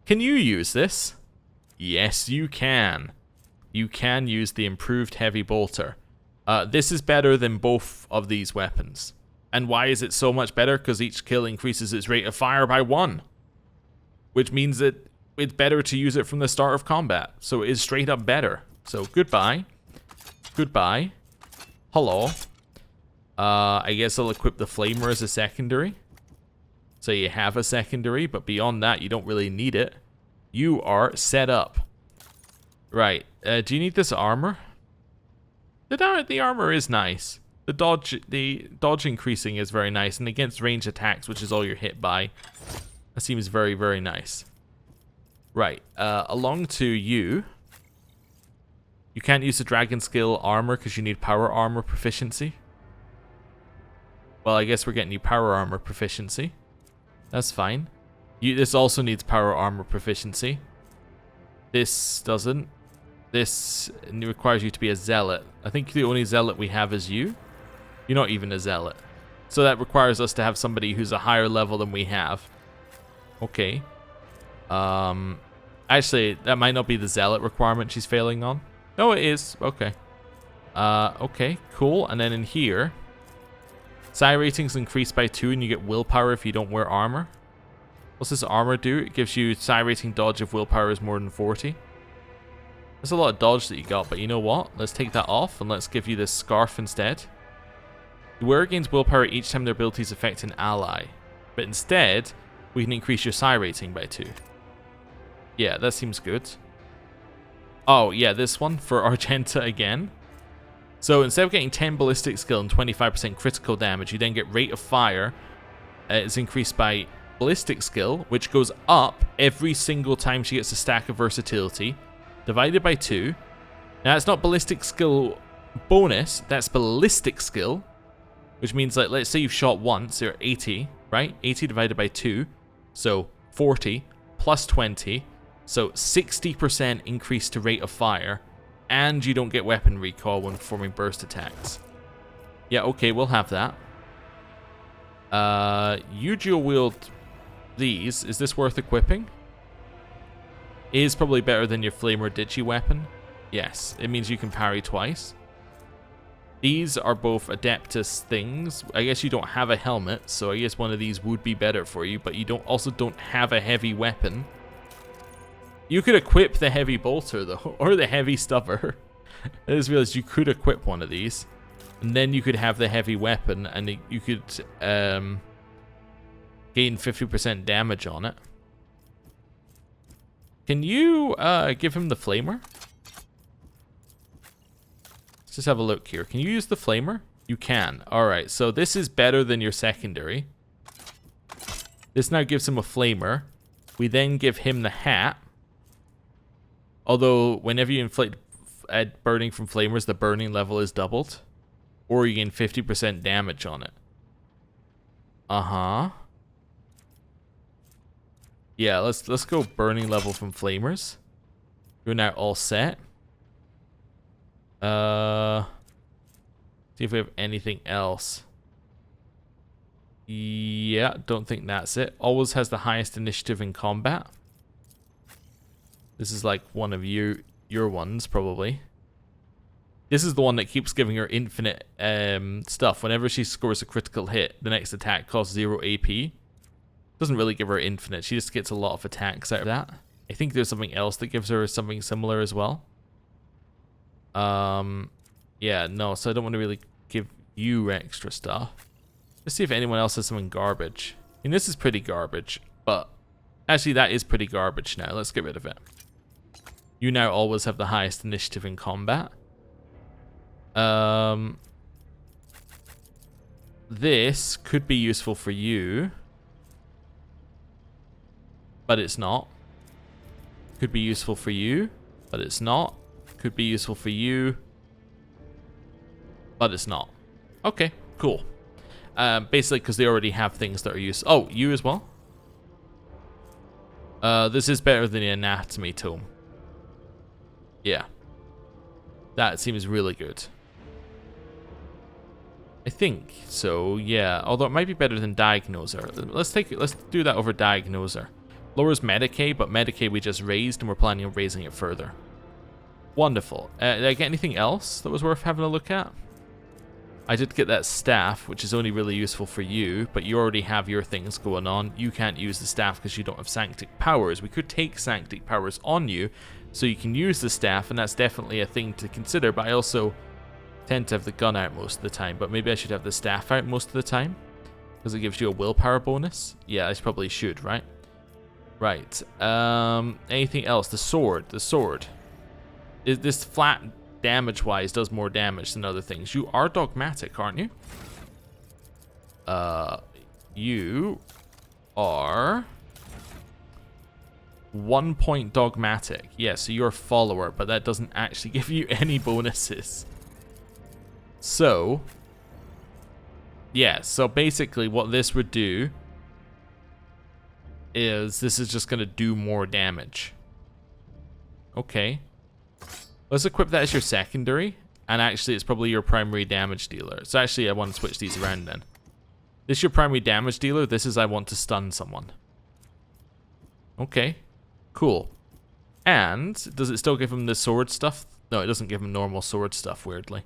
S1: Can you use this? Yes, you can. You can use the improved heavy bolter. This is better than both of these weapons. And why is it so much better? Because each kill increases its rate of fire by 1. Which means that it's better to use it from the start of combat. So it is straight up better. So goodbye. Goodbye. Hello. I guess I'll equip the flamer as a secondary. So you have a secondary, but beyond that, you don't really need it. You are set up. Right. Do you need this armor? The armor is nice. The dodge increasing is very nice, and against range attacks, which is all you're hit by, that seems very, very nice. Right. Along to you. You can't use the dragon skill armor because you need power armor proficiency. Well, I guess we're getting you power armor proficiency. That's fine. This also needs power armor proficiency. This doesn't. This requires you to be a zealot. I think the only zealot we have is you. You're not even a zealot. So that requires us to have somebody who's a higher level than we have. Okay. Actually, that might not be the zealot requirement she's failing on. No, it is. Okay. Okay, cool. And then in here, psi ratings increased by 2 and you get willpower if you don't wear armor. What's this armor do? It gives you psi rating dodge if willpower is more than 40. That's a lot of dodge that you got, but you know what? Let's take that off and let's give you this scarf instead. The wearer gains willpower each time their abilities affect an ally. But instead, we can increase your psi rating by 2. Yeah, that seems good. Oh, yeah, this one for Argenta again. So instead of getting 10 ballistic skill and 25% critical damage, you then get rate of fire. It's increased by ballistic skill, which goes up every single time she gets a stack of versatility, divided by 2. Now, it's not ballistic skill bonus, that's ballistic skill, which means, like, let's say you've shot once, you're 80, right? 80 divided by 2, so 40 plus 20, so 60% increase to rate of fire, and you don't get weapon recall when performing burst attacks. Yeah, okay, we'll have that. You dual wield these. Is this worth equipping? Is probably better than your flame or digi weapon. Yes, it means you can parry twice. These are both Adeptus things. I guess you don't have a helmet, so I guess one of these would be better for you, but you also don't have a heavy weapon. You could equip the heavy bolter, though, or the heavy stubber. I just realized you could equip one of these, and then you could have the heavy weapon, and you could gain 50% damage on it. Can you give him the flamer? Let's just have a look here. Can you use the flamer? You can. Alright, so this is better than your secondary. This now gives him a flamer. We then give him the hat. Although, whenever you inflict burning from flamers, the burning level is doubled. Or you gain 50% damage on it. Uh-huh. Yeah, let's go burning level from flamers. You're now all set. See if we have anything else. Yeah, don't think that's it. Always has the highest initiative in combat. This is like one of your ones, probably. This is the one that keeps giving her infinite stuff. Whenever she scores a critical hit, the next attack costs 0 AP. Doesn't really give her infinite. She just gets a lot of attacks out of that. I think there's something else that gives her something similar as well. Yeah, no, so I don't want to really give you extra stuff. Let's see if anyone else has something garbage. I mean, this is pretty garbage, but Actually, that is pretty garbage now. Let's get rid of it. You now always have the highest initiative in combat. This could be useful for you, but it's not. Could be useful for you, but it's not. Could be useful for you, but it's not. Okay, cool. Basically, because they already have things that are useful. Oh, you as well? This is better than the anatomy tome. Yeah. That seems really good. I think so, yeah. Although it might be better than Diagnoser. Let's do that over Diagnoser. Lowers Medicae, but Medicae we just raised and we're planning on raising it further. Wonderful. Did I get anything else that was worth having a look at? I did get that staff, which is only really useful for you, but you already have your things going on. You can't use the staff because you don't have Sanctic powers. We could take Sanctic powers on you, so you can use the staff, and that's definitely a thing to consider, but I also tend to have the gun out most of the time, but maybe I should have the staff out most of the time, because it gives you a willpower bonus. Yeah, I probably should, right? Right. Anything else? The sword. The sword. This flat damage-wise does more damage than other things. You are dogmatic, aren't you? You are 1 point dogmatic. Yeah, so you're a follower, but that doesn't actually give you any bonuses. So, yeah, so basically what this would do is this is just going to do more damage. Okay. Let's equip that as your secondary, and actually it's probably your primary damage dealer. So actually I want to switch these around then. This is your primary damage dealer, this is I want to stun someone. Okay, cool. And does it still give him the sword stuff? No, it doesn't give him normal sword stuff, weirdly.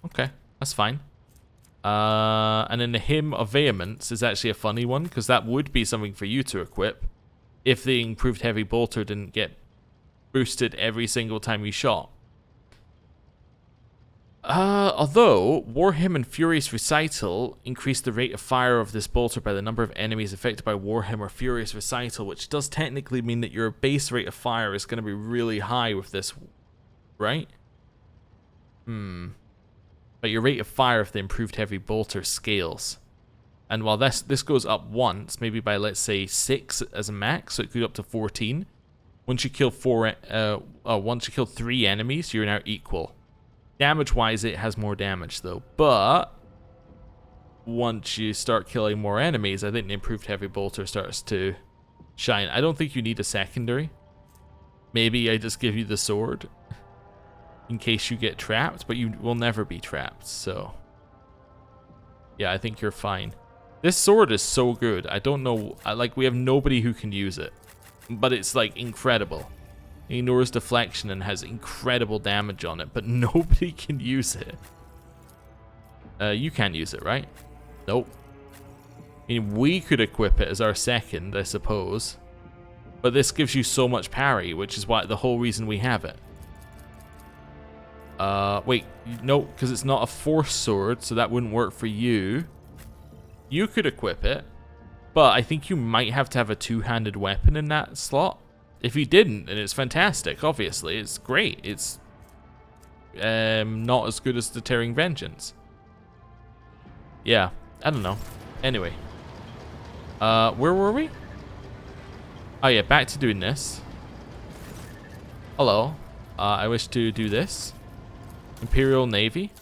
S1: Okay, that's fine. And then the Hymn of Vehemence is actually a funny one, because that would be something for you to equip if the improved heavy bolter didn't get boosted every single time you shot. Although Warhammer and Furious Recital increase the rate of fire of this bolter by the number of enemies affected by Warhammer or Furious Recital, which does technically mean that your base rate of fire is going to be really high with this, right? But your rate of fire of the improved heavy bolter scales. And while this goes up once, maybe by let's say 6 as a max, so it could go up to 14. Once you kill 3 enemies, you're now equal. Damage-wise, it has more damage though. But once you start killing more enemies, I think the improved heavy bolter starts to shine. I don't think you need a secondary. Maybe I just give you the sword in case you get trapped, but you will never be trapped, so yeah, I think you're fine. This sword is so good. I don't know, like, we have nobody who can use it, but it's like incredible. It ignores deflection and has incredible damage on it, but nobody can use it. You can't use it, right? Nope. I mean, we could equip it as our second, I suppose, but this gives you so much parry, which is why the whole reason we have it. Wait, no, because it's not a force sword, so that wouldn't work for you. You could equip it, but I think you might have to have a two-handed weapon in that slot. If you didn't, and it's fantastic, obviously, it's great. It's not as good as Deterring Vengeance. Yeah, I don't know. Anyway, where were we? Oh yeah, back to doing this. Hello, I wish to do this. Imperial Navy.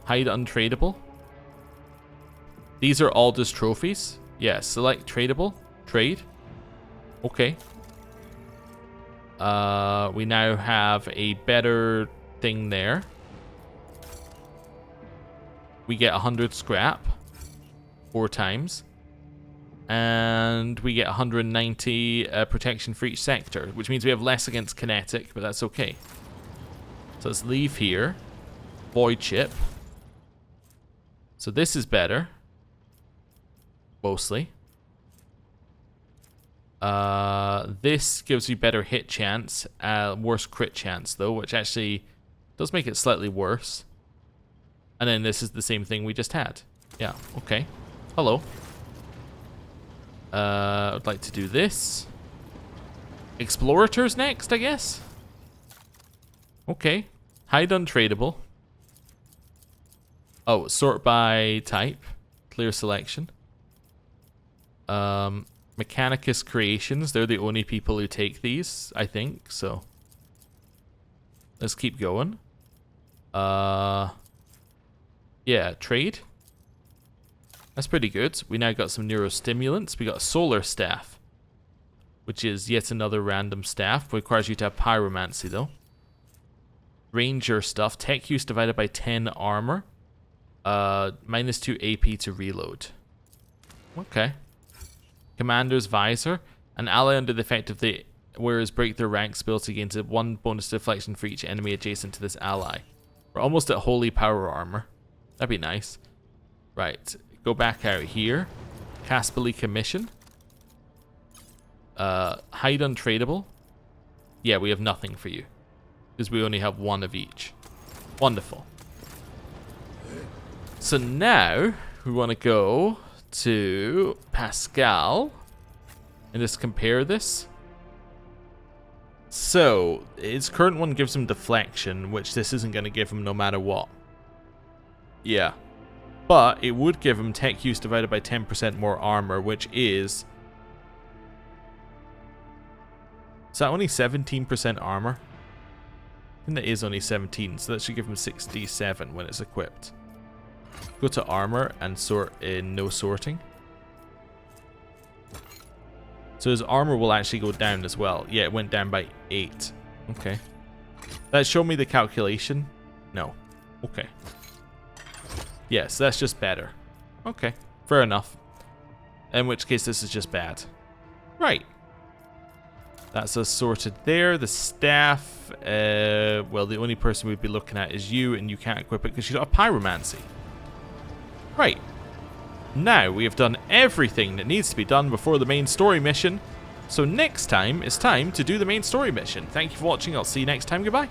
S1: Hide untradeable. These are all just trophies. Yeah, select tradable. Trade. Okay. We now have a better thing there. We get 100 scrap 4 times. And we get 190 protection for each sector, which means we have less against kinetic, but that's okay. So let's leave here. Voidship. So this is better. Mostly. This gives you better hit chance. Worse crit chance, though, which actually does make it slightly worse. And then this is the same thing we just had. Yeah, okay. Hello. I'd like to do this. Explorators next, I guess. Okay. Hide untradeable. Oh, sort by type. Clear selection. Mechanicus Creations. They're the only people who take these, I think. So let's keep going. Yeah, trade. That's pretty good. We now got some neurostimulants. We got a solar staff, which is yet another random staff. Requires you to have pyromancy though. Ranger stuff. Tech use divided by 10 armor. -2 AP to reload. Okay. Commander's Visor. An ally under the effect of the wearer's break their rank spells gains a 1 bonus deflection for each enemy adjacent to this ally. We're almost at holy power armor. That'd be nice. Right. Go back out here. Caspally Commission. Hide untradeable. Yeah, we have nothing for you. Because we only have 1 of each. Wonderful. So now, we want to go to Pascal. And just compare this. So, his current one gives him deflection, which this isn't going to give him no matter what. Yeah. But it would give him tech use divided by 10% more armor, which is... Is that only 17% armor? I think that is only 17, so that should give him 67 when it's equipped. Go to armor and sort in no sorting. So his armor will actually go down as well. Yeah, it went down by 8. Okay. That show me the calculation? No. Okay. Yes, that's just better. Okay, fair enough. In which case this is just bad. Right. That's us sorted there. The staff, well, the only person we'd be looking at is you, and you can't equip it because you don't have pyromancy. Right. Now we have done everything that needs to be done before the main story mission. So next time, it's time to do the main story mission. Thank you for watching. I'll see you next time. Goodbye.